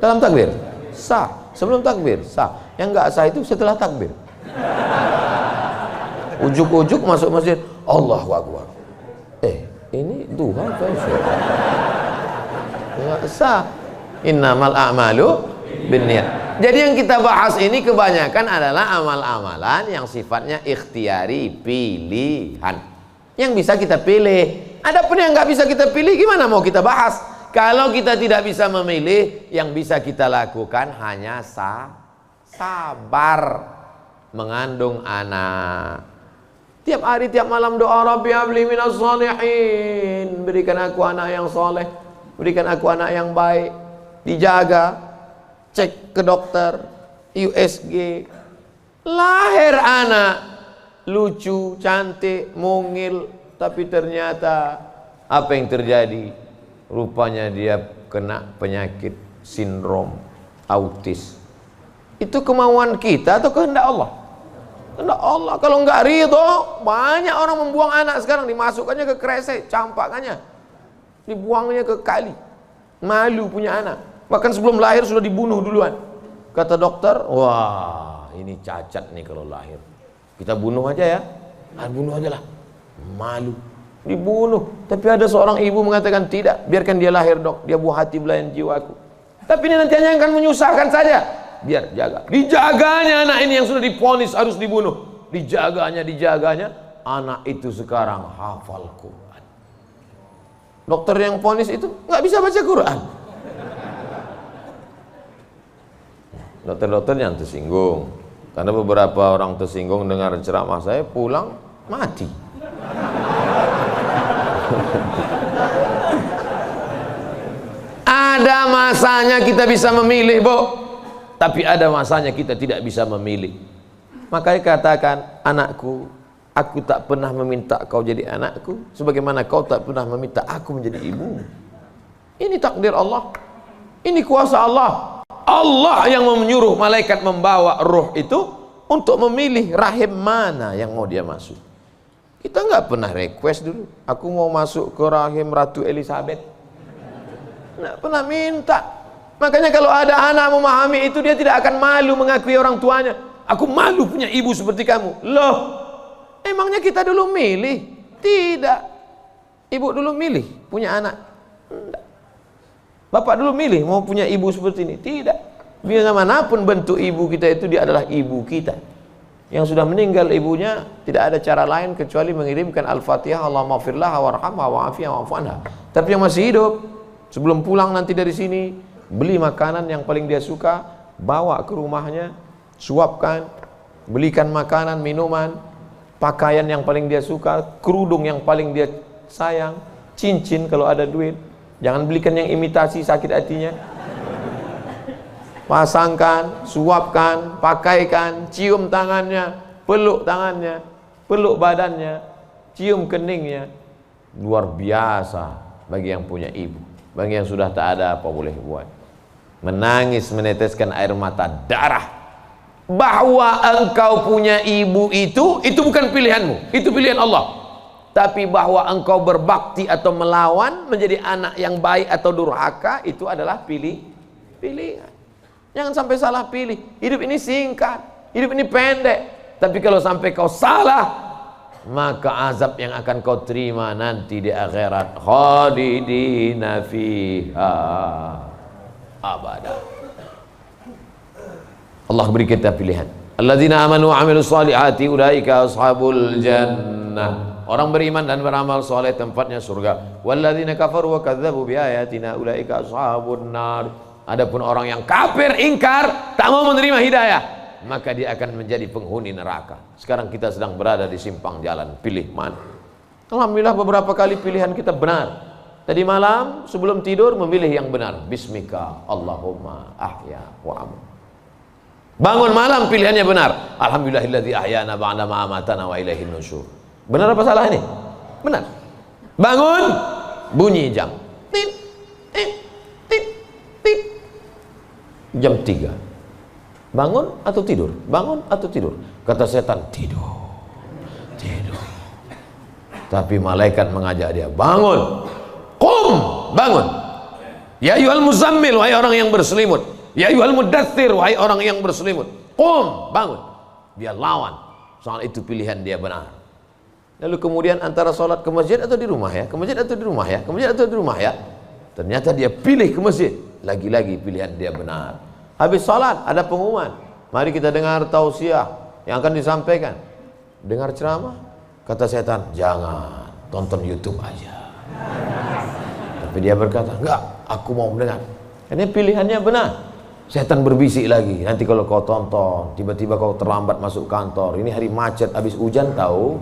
Dalam takbir. Sah. Sebelum takbir sah. Yang enggak sah itu setelah takbir. Ujuk-ujuk masuk masjid, Allahu Akbar. Ini duha atau isyraq? Enggak sah. Innamal a'malu binniyat. Jadi yang kita bahas ini kebanyakan adalah amal-amalan yang sifatnya ikhtiari, pilihan. Yang bisa kita pilih. Adapun yang nggak bisa kita pilih, gimana mau kita bahas? Kalau kita tidak bisa memilih, yang bisa kita lakukan hanya sabar mengandung anak. Tiap hari, tiap malam doa, Rabbi habli minas shalihin, berikan aku anak yang soleh, berikan aku anak yang baik. Dijaga, cek ke dokter, USG, lahir anak lucu, cantik, mungil, tapi ternyata apa yang terjadi? Rupanya dia kena penyakit sindrom autis. Itu kemauan kita atau kehendak Allah? Kehendak Allah. Kalau nggak ridho, banyak orang membuang anak sekarang, dimasukkannya ke kresek, campakannya, dibuangnya ke kali. Malu punya anak. Bahkan sebelum lahir sudah dibunuh duluan. Kata dokter, wah ini cacat nih kalau lahir. Kita bunuh aja ya. Bunuh aja lah. Malu. Dibunuh. Tapi ada seorang ibu mengatakan, tidak, biarkan dia lahir dok, dia buah hati belayan jiwaku. Tapi ini nanti hanya akan menyusahkan saja. Biar jaga. Dijaganya anak ini yang sudah divonis harus dibunuh. Dijaganya, anak itu sekarang hafal Quran. Dokter yang vonis itu nggak bisa baca Quran. Dokter-dokter yang tersinggung, karena beberapa orang tersinggung dengar ceramah saya, pulang mati. Ada masanya kita bisa memilih, Bu, tapi ada masanya kita tidak bisa memilih. Makanya katakan, anakku, aku tak pernah meminta kau jadi anakku, sebagaimana kau tak pernah meminta aku menjadi ibumu. Ini takdir Allah, ini kuasa Allah. Allah yang menyuruh malaikat membawa roh itu untuk memilih rahim mana yang mau dia masuk. Kita nggak pernah request dulu, aku mau masuk ke rahim Ratu Elizabeth. Nggak pernah minta. Makanya kalau ada anak memahami itu, dia tidak akan malu mengakui orang tuanya. Aku malu punya ibu seperti kamu. Loh, emangnya kita dulu milih? Tidak. Ibu dulu milih punya anak? Tidak. Bapak dulu milih mau punya ibu seperti ini? Tidak. Biar manapun bentuk ibu kita itu, dia adalah ibu kita. Yang sudah meninggal ibunya, tidak ada cara lain kecuali mengirimkan Al-Fatihah, Allahumma firlah warhamha wa'afiyah wa'fu anha. Tapi yang masih hidup, sebelum pulang nanti dari sini, beli makanan yang paling dia suka, bawa ke rumahnya, suapkan, belikan makanan, minuman, pakaian yang paling dia suka, kerudung yang paling dia sayang, cincin kalau ada duit. Jangan belikan yang imitasi, sakit hatinya. Pasangkan, suapkan, pakaikan, cium tangannya, peluk tangannya, peluk badannya, cium keningnya. Luar biasa bagi yang punya ibu. Bagi yang sudah tak ada, apa boleh buat? Menangis, meneteskan air mata darah. Bahwa engkau punya ibu itu bukan pilihanmu, itu pilihan Allah. Tapi bahwa engkau berbakti atau melawan, menjadi anak yang baik atau durhaka, itu adalah pilihan. Jangan sampai salah pilih. Hidup ini singkat, hidup ini pendek. Tapi kalau sampai kau salah, maka azab yang akan kau terima nanti di akhirat, khalidina fiha abada. Allah beri kita pilihan. Alladzina amanu wa amilus solihati ulaika ashabul jannah. Orang beriman dan beramal soleh tempatnya surga. Walladzina kafaru wa kadzdzabu biayatina ulaika ashabun nar. Adapun orang yang kafir, ingkar, tak mau menerima hidayah, maka dia akan menjadi penghuni neraka. Sekarang kita sedang berada di simpang jalan, pilih mana? Alhamdulillah beberapa kali pilihan kita benar. Tadi malam sebelum tidur memilih yang benar. Bismika Allahumma ahya wa amu. Bangun malam pilihannya benar. Alhamdulillahilladzi ahyana ba'da ma amatana wa ilaihin nusyur. Benar apa salah ini? Benar. Bangun, bunyi jam. Tit, tit, tit, tit. Jam 3. Bangun atau tidur? Bangun atau tidur? Kata setan, tidur. Tidur. Tapi malaikat mengajak dia, bangun. Qum, bangun. Ya ayyuhal muzammil, wahai orang yang berselimut. Ya ayyuhal mudaththir, wahai orang yang berselimut. Qum, bangun. Dia lawan. Soal itu pilihan dia benar. Lalu kemudian antara sholat ke masjid atau di rumah ya? Ke masjid atau di rumah ya? Ke masjid atau di rumah ya? Ternyata dia pilih ke masjid. Lagi-lagi pilihan dia benar. Habis sholat ada pengumuman. Mari kita dengar tausiah yang akan disampaikan. Dengar ceramah. Kata setan, jangan, tonton YouTube aja. Tapi dia berkata, enggak, aku mau mendengar. Ini pilihannya benar. Setan berbisik lagi, nanti kalau kau tonton, tiba-tiba kau terlambat masuk kantor, ini hari macet, habis hujan tahu.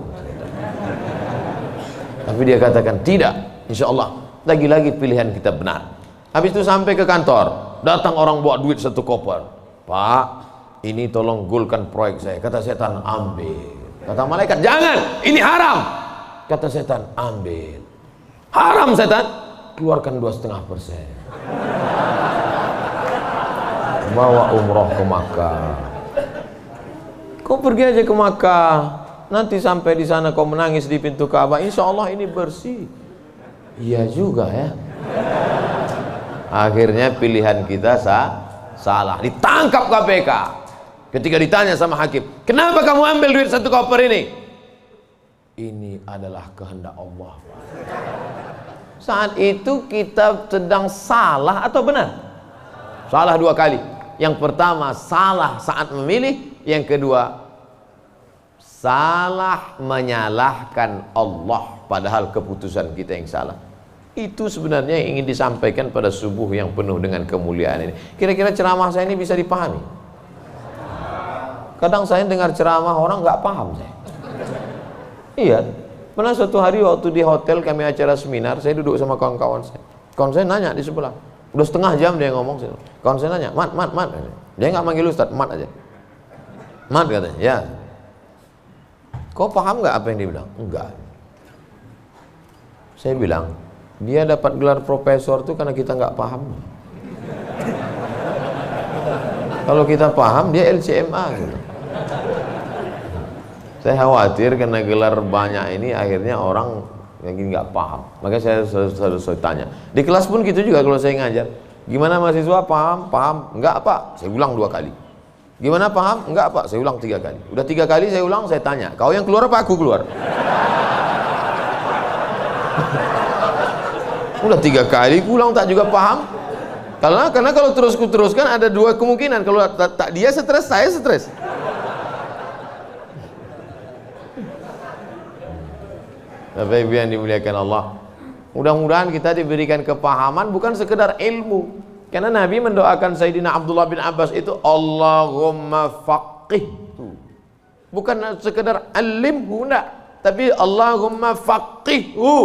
Tapi dia katakan, tidak, insya Allah, lagi-lagi pilihan kita benar. Habis itu sampai ke kantor, datang orang bawa duit 1 koper. Pak, ini tolong gulkan proyek saya. Kata setan, ambil. Kata malaikat, jangan, ini haram. Kata setan, ambil. Haram setan, keluarkan 2,5%. Bawa umroh ke Makkah. Kau pergi aja ke Makkah, nanti sampai di sana kau menangis di pintu Ka'bah, insya Allah ini bersih. Iya juga ya. Akhirnya pilihan kita salah, ditangkap KPK. Ketika ditanya sama hakim, kenapa kamu ambil duit 1 koper ini? Ini adalah kehendak Allah. Saat itu kita sedang salah atau benar? Salah 2 kali. Yang pertama salah saat memilih, yang kedua salah menyalahkan Allah padahal keputusan kita yang salah. Itu sebenarnya yang ingin disampaikan pada subuh yang penuh dengan kemuliaan ini. Kira-kira ceramah saya ini bisa dipahami? Kadang saya dengar ceramah orang nggak paham saya. Iya, pernah suatu hari waktu di hotel kami acara seminar, saya duduk sama kawan-kawan saya. Kawan saya nanya di sebelah, udah setengah jam dia ngomong. Kawan saya nanya, mat. Dia nggak manggil Ustadz, mat aja. Mat katanya, ya. Kau paham nggak apa yang dia bilang? Enggak. Saya bilang, dia dapat gelar profesor tuh karena kita nggak paham. Kalau kita paham, dia LCMA gitu. Saya khawatir karena gelar banyak ini akhirnya orang yang nggak paham. Makanya saya selalu tanya. Di kelas pun gitu juga kalau saya ngajar. Gimana mahasiswa, paham? Paham? Enggak Pak, saya ulang 2 kali. Gimana paham? Enggak Pak, saya ulang 3 kali. Udah 3 kali saya ulang, saya tanya, kau yang keluar apa aku keluar? Udah 3 kali ulang tak juga paham. Karena kalau teruskan ada 2 kemungkinan. Kalau tak dia stres, saya stres. Bapak Ibu yang dimuliakan Allah, mudah-mudahan kita diberikan kepahaman bukan sekedar ilmu. Karena Nabi mendoakan Sayyidina Abdullah bin Abbas itu Allahumma faqihhu, bukan sekedar alimhu, enggak, tapi Allahumma faqihhu,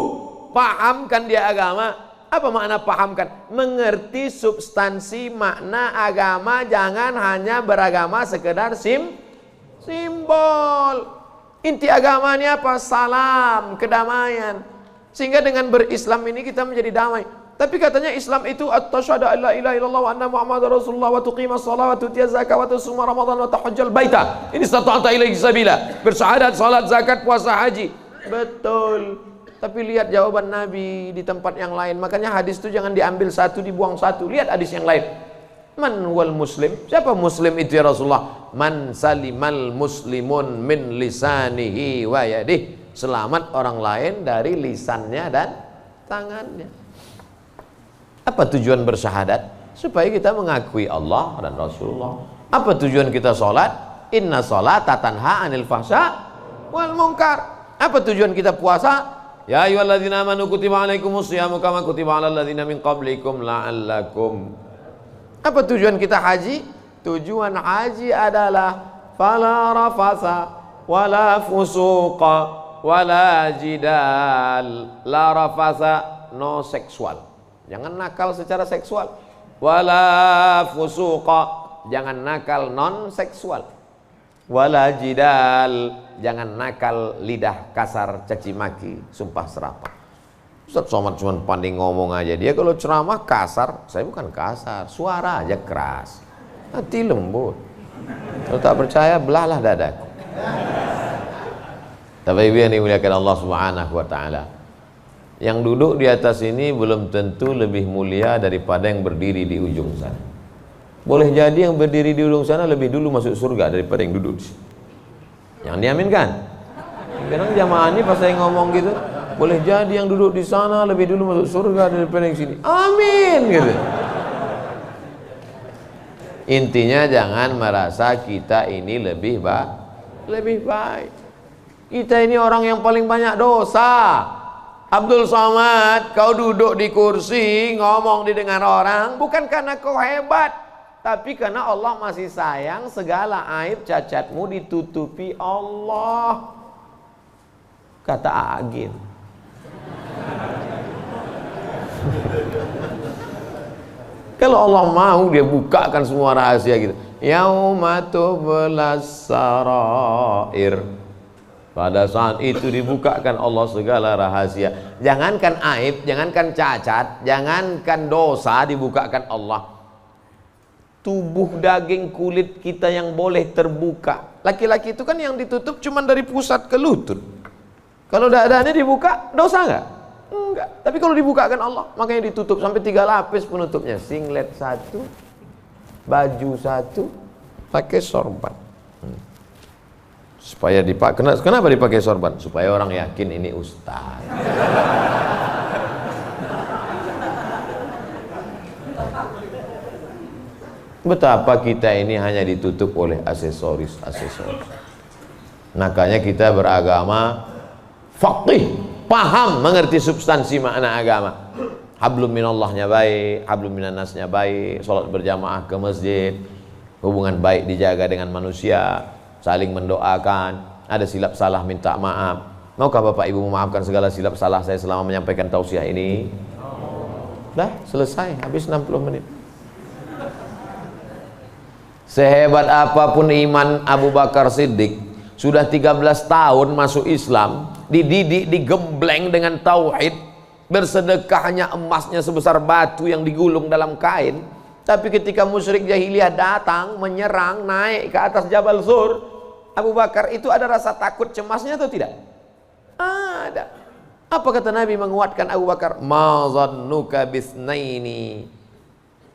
pahamkan dia agama. Apa makna pahamkan? Mengerti substansi makna agama, jangan hanya beragama sekedar simbol. Inti agama ini apa? Salam, kedamaian. Sehingga dengan berislam ini kita menjadi damai. Tapi katanya Islam itu at-tasyhadu an la ilaha illallah wa anna muhammadar rasulullah wa tuqimas shalah wa tutiyaz zakat wa tasuma ramadan wa tahajjal baita. Ini stata'ta ilaihi sabila. Bersyahadat, salat, zakat, puasa, haji. Betul. Tapi lihat jawaban Nabi di tempat yang lain. Makanya hadis itu jangan diambil satu dibuang satu. Lihat hadis yang lain. Man wal muslim? Siapa muslim itu ya Rasulullah? Man salimal muslimun min lisanihi wa yadih. Selamat orang lain dari lisannya dan tangannya. Apa tujuan bersyahadat? Supaya kita mengakui Allah dan Rasulullah. Apa tujuan kita sholat? Inna sholata tanha anil fahsya wal munkar. Apa tujuan kita puasa? Ya ayyuhalladzina amanu kutiba alaikumus syiyamu kama kutiba alal ladzina min qablikum la'allakum. Apa tujuan kita haji? Tujuan haji adalah fala rafasa wala fusuqa wala jidal. La rafasa, no seksual, jangan nakal secara seksual. Wala fusuqa, jangan nakal non seksual. Wala jidal, jangan nakal lidah kasar, caci maki, sumpah serapah. Ustaz Somad cuma pandai ngomong aja. Dia kalau ceramah kasar, saya bukan kasar, suara aja keras, hati lembut. Kalau tak percaya, belahlah dadaku. Tapi Ibu yang dimuliakan Allah Subhanahu wa Ta'ala, yang duduk di atas ini belum tentu lebih mulia daripada yang berdiri di ujung sana. Boleh jadi yang berdiri di ujung sana lebih dulu masuk surga daripada yang duduk di sini. Yang diaminkan. Kadang jamaah ini pas saya ngomong gitu, boleh jadi yang duduk di sana lebih dulu masuk surga daripada yang sini. Amin gitu. Intinya jangan merasa kita ini lebih baik. Kita ini orang yang paling banyak dosa. Abdul Somad, kau duduk di kursi, ngomong didengar orang, bukan karena kau hebat, tapi karena Allah masih sayang, segala aib cacatmu ditutupi Allah. Kata Agin. Kalau Allah mau, dia bukakan semua rahasia gitu. Yauma tublas sarair. Pada saat itu dibukakan Allah segala rahasia. Jangankan aib, jangankan cacat, jangankan dosa, dibukakan Allah. Tubuh daging kulit kita yang boleh terbuka. Laki-laki itu kan yang ditutup cuma dari pusat ke lutut. Kalau dadanya dibuka, dosa nggak? Enggak. Tapi kalau dibukakan Allah, makanya ditutup sampai 3 lapis penutupnya. Singlet 1, baju 1, pakai sorban. Supaya dipakai. Kenapa dipakai sorban? Supaya orang yakin ini ustaz. Betapa kita ini hanya ditutup oleh aksesoris. Makanya kita beragama faqih, paham, mengerti substansi makna agama. Hablum minallahnya baik, hablum minannasnya baik, sholat berjamaah ke masjid, hubungan baik dijaga dengan manusia, saling mendoakan, ada silap salah minta maaf. Maukah Bapak Ibu memaafkan segala silap salah saya selama menyampaikan tausiah ini? Dah selesai, habis 60 menit. Sehebat apapun iman Abu Bakar Siddiq, sudah 13 tahun masuk Islam, dididik, digembleng dengan tauhid, bersedekahnya emasnya sebesar batu yang digulung dalam kain. Tapi ketika musyrik jahiliyah datang, menyerang, naik ke atas Jabal Zur, Abu Bakar itu ada rasa takut cemasnya atau tidak? Ada. Apa kata Nabi menguatkan Abu Bakar? Ma zannuka bisnaini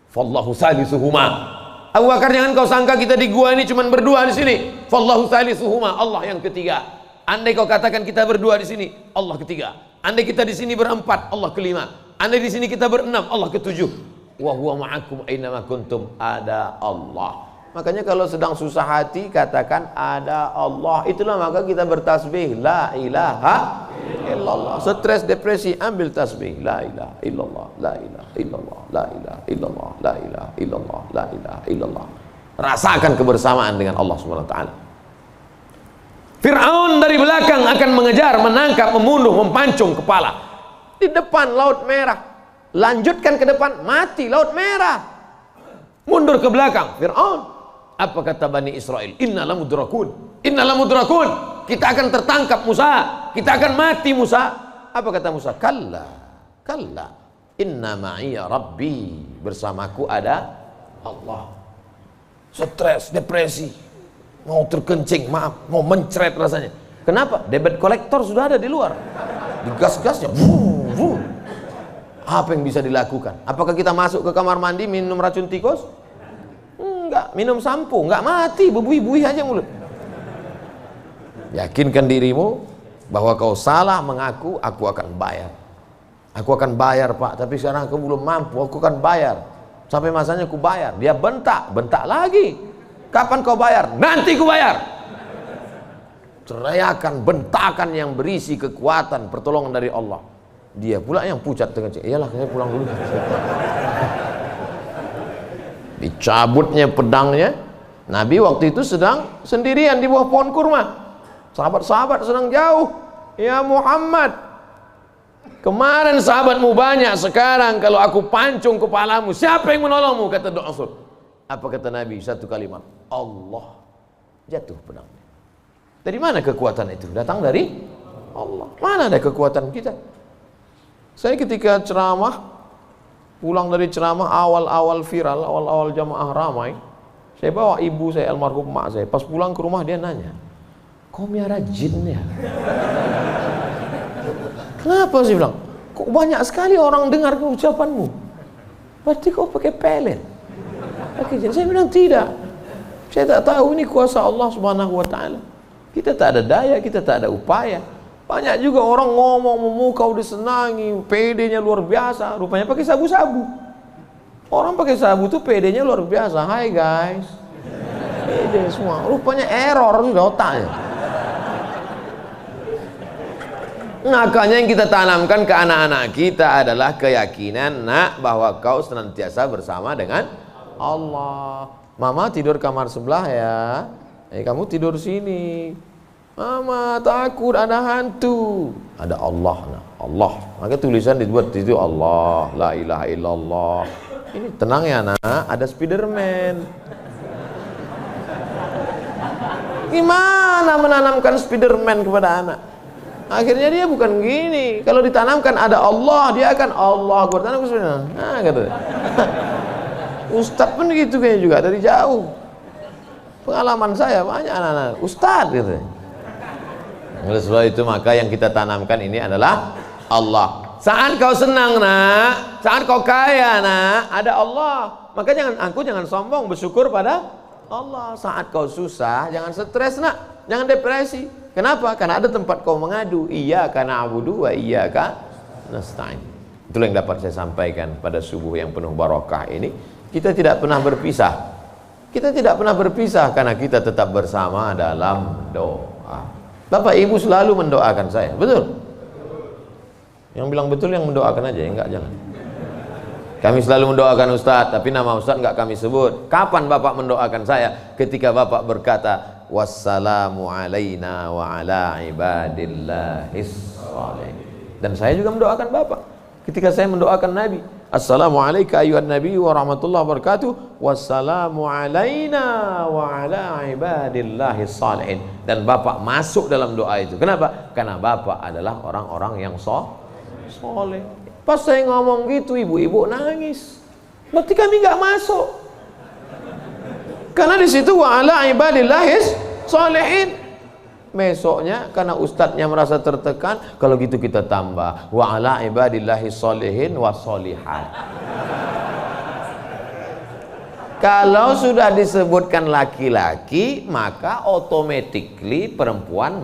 fallahu salisuhuma. Abu Bakar, jangan kau sangka kita di gua ini cuma berdua di sini. Fallahu salisuhuma, Allah yang ketiga. Andai kau katakan kita berdua di sini, Allah ketiga. Andai kita di sini berempat, Allah kelima. Andai di sini kita berenam, Allah ketujuh. Wa huwa ma'akum aina ma kuntum, ada Allah. Makanya kalau sedang susah hati katakan ada Allah. Itulah maka kita bertasbih la ilaha illallah. Stres depresi ambil tasbih la ilaha illallah, la ilaha illallah, la ilaha illallah, la ilaha illallah, la ilaha illallah. Rasakan kebersamaan dengan Allah Subhanahu wa taala. Fir'aun dari belakang akan mengejar, menangkap, membunuh, mempancung kepala. Di depan Laut Merah. Lanjutkan ke depan, mati Laut Merah. Mundur ke belakang, Fir'aun. Apa kata Bani Israel? Innalah mudrakun, innalah mudrakun. Kita akan tertangkap Musa, kita akan mati Musa. Apa kata Musa? Kalla, kalla, inna ma'iya rabbi. Bersamaku ada Allah. Stres, depresi, mau terkencing, maaf, mau mencret rasanya. Kenapa? Debit kolektor sudah ada di luar. Digas-gasnya, apa yang bisa dilakukan? Apakah kita masuk ke kamar mandi minum racun tikus? Enggak. Minum sampo? Enggak, mati, bebui-bui aja mulut. Yakinkan dirimu bahwa kau salah mengaku, aku akan bayar. Aku akan bayar Pak, tapi sekarang aku belum mampu, aku akan bayar. Sampai masanya aku bayar. Dia bentak, bentak lagi. Kapan kau bayar? Nanti ku bayar. Teriakan, bentakan yang berisi kekuatan, pertolongan dari Allah. Dia pula yang pucat dengan cek. Iyalah, saya pulang dulu. Dicabutnya pedangnya. Nabi waktu itu sedang sendirian di bawah pohon kurma. Sahabat-sahabat sedang jauh. Ya Muhammad, kemarin sahabatmu banyak, sekarang kalau aku pancung kepalamu, siapa yang menolongmu? Kata Du'asur. Apa kata Nabi? Satu kalimat, Allah. Jatuh pedangnya. Dari mana kekuatan itu? Datang dari Allah. Mana ada kekuatan kita? Saya ketika ceramah, pulang dari ceramah awal-awal viral, awal-awal jamaah ramai, saya bawa ibu saya, almarhum mak saya. Pas pulang ke rumah dia nanya, kau miara jin ya? Kenapa sih bilang? Kok banyak sekali orang dengar ucapanmu? Berarti kau pakai pelet? Pakai jin? Saya bilang tidak. Saya tak tahu, ini kuasa Allah Subhanahu wa taala. Kita tak ada daya, kita tak ada upaya. Banyak juga orang ngomong memukau disenangi, PD-nya luar biasa, rupanya pakai sabu-sabu. Orang pakai sabu tuh PD-nya luar biasa. Hai guys, PD semua, rupanya error sudah otaknya. Makanya yang kita tanamkan ke anak-anak kita adalah keyakinan, nak, bahwa kau senantiasa bersama dengan Allah. Mama tidur kamar sebelah ya, kamu tidur sini. Mama takut ada hantu. Ada Allah, nah. Allah. Maka tulisan dibuat itu Allah, la ilaha illallah. Ini tenang ya nak, ada Spiderman. Gimana menanamkan Spiderman kepada anak? Akhirnya dia bukan gini. Kalau ditanamkan ada Allah, dia akan Allah. Gue tanam ke Spiderman. Nah, gitu. Ustadz pun gitu kayaknya juga dari jauh. Pengalaman saya banyak anak-anak Ustadz gitu. Oleh sebab itu maka yang kita tanamkan ini adalah Allah. Saat kau senang nak, saat kau kaya nak, ada Allah. Maka jangan sombong, bersyukur pada Allah. Saat kau susah, jangan stres nak, jangan depresi. Kenapa? Karena ada tempat kau mengadu. Iyyaka na'budu wa iyyaka nasta'in. Itulah yang dapat saya sampaikan pada subuh yang penuh barakah ini. Kita tidak pernah berpisah. Kita tidak pernah berpisah karena kita tetap bersama dalam doa. Bapak Ibu selalu mendoakan saya, betul? Yang bilang betul yang mendoakan aja, enggak jangan. Kami selalu mendoakan Ustadz, tapi nama Ustadz enggak kami sebut. Kapan Bapak mendoakan saya? Ketika Bapak berkata, wassalamu alaina wa ala ibadillahis shalihin. Dan saya juga mendoakan Bapak. Ketika saya mendoakan Nabi, assalamualaikum ayuhan nabi wa rahmatullahi wabarakatuh, wassalamu alaina wa ala ibadillahis shalihin. Dan Bapak masuk dalam doa itu. Kenapa? Karena Bapak adalah orang-orang yang soleh. Pas saya ngomong gitu, ibu-ibu nangis. Berarti kami nggak masuk. Karena di situ wa ala ibadillahis shalihin. Besoknya karena ustadznya merasa tertekan, kalau gitu kita tambah wa ala ibadillahis shalihin wa sholihat. Kalau sudah disebutkan laki-laki, maka automatically perempuan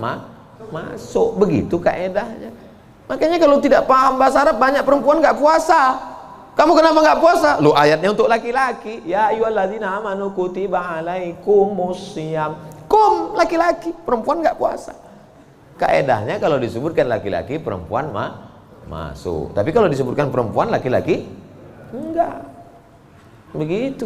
masuk. Begitu kaedahnya. Makanya kalau tidak paham bahasa Arab, banyak perempuan nggak puasa. Kamu kenapa nggak puasa? Lu ayatnya untuk laki-laki. Ya ayyuhalladzina amanu kutiba alaikumusiyam. Kum laki-laki, perempuan nggak puasa. Kaedahnya kalau disebutkan laki-laki, perempuan masuk. Tapi kalau disebutkan perempuan, laki-laki enggak. Begitu.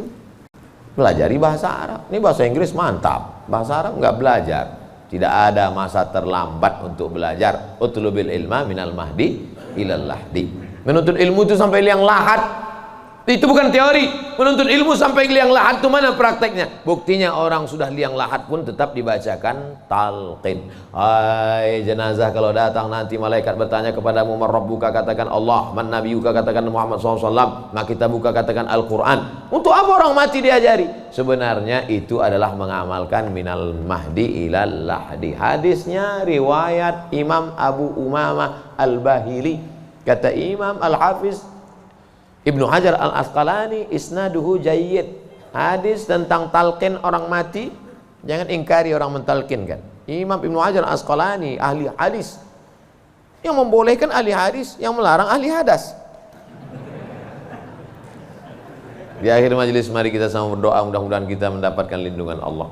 Pelajari bahasa Arab. Ini bahasa Inggris mantap. Bahasa Arab nggak belajar. Tidak ada masa terlambat untuk belajar. Utlubil ilma minal mahdi ilal lahdi. Menuntut ilmu itu sampai liang lahat. Itu bukan teori. Menuntut ilmu sampai liang lahat itu mana prakteknya? Buktinya orang sudah liang lahat pun tetap dibacakan talqin. Hai jenazah, kalau datang nanti malaikat bertanya kepadamu, man rabbuka, katakan Allah, man nabiyuka, katakan Muhammad SAW, maka kita buka katakan Al-Quran. Untuk apa orang mati diajari? Sebenarnya itu adalah mengamalkan minal mahdi ilal lahdi. Hadisnya riwayat Imam Abu Umamah Al-Bahili. Kata Imam Al-Hafiz Ibnu Hajar Al-Asqalani, isnaduhu jayyid. Hadis tentang talqin orang mati, jangan ingkari orang mentalkinkan. Imam Ibnu Hajar Al-Asqalani, ahli hadis, yang membolehkan ahli hadis, yang melarang ahli hadas. Di akhir majelis mari kita sama berdoa, mudah-mudahan kita mendapatkan lindungan Allah.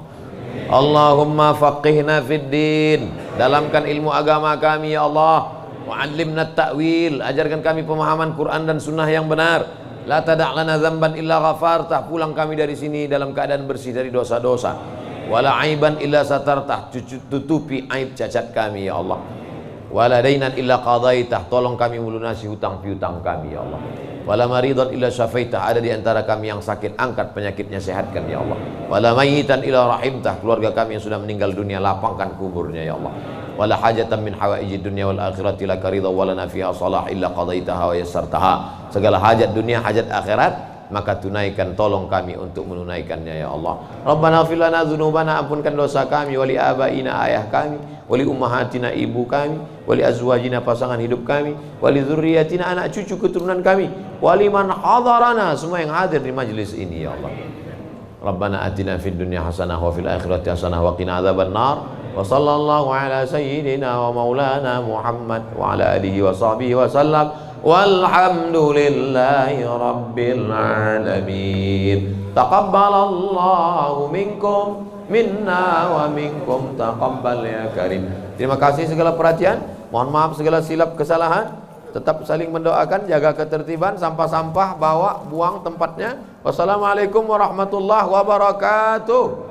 Allahumma faqihna fid din, dalamkan ilmu agama kami ya Allah. Wa'allimna ta'wil, ajarkan kami pemahaman Quran dan sunnah yang benar. La tada' lana dzamban illa ghafartah, pulang kami dari sini dalam keadaan bersih dari dosa-dosa. Wala aiban illa satartah, tutupi aib cacat kami ya Allah. Wala dainan illa qadaitah, tolong kami melunasi hutang piutang kami ya Allah. Wala maridan illa syafaitah, ada di antara kami yang sakit, angkat penyakitnya, sehatkan ya Allah. Wala mayyitan illa rahimtah, keluarga kami yang sudah meninggal dunia, lapangkan kuburnya ya Allah. Wala hajatan min hawaijid dunya wal akhirati laka ridha wa lana fiha salah illa qadaitaha wa yassartaha. Segala hajat dunia, hajat akhirat, maka tunaikan, tolong kami untuk menunaikannya ya Allah. Rabbana ighfir lana dzunubana, ampunkan dosa kami, wali abaina, ayah kami, wali ummahatina, ibu kami, wali azwajina, pasangan hidup kami, wali dzurriyyatina, anak cucu keturunan kami, wali man hadarana, semua yang hadir di majlis ini ya Allah. Rabbana atina fid dunya hasanah wa fil akhirati hasanah wa qina adzabannar. Wa sallallahu ala sayyidina wa maulana Muhammad wa ala alihi wa sahbihi wa sallam. Walhamdulillahi rabbil alamin. Taqabbalallahu minkum minna wa minkum taqabbal ya karim. Terima kasih segala perhatian. Mohon maaf segala silap kesalahan. Tetap saling mendoakan, jaga ketertiban, sampah-sampah bawa, buang tempatnya. Wassalamualaikum warahmatullahi wabarakatuh.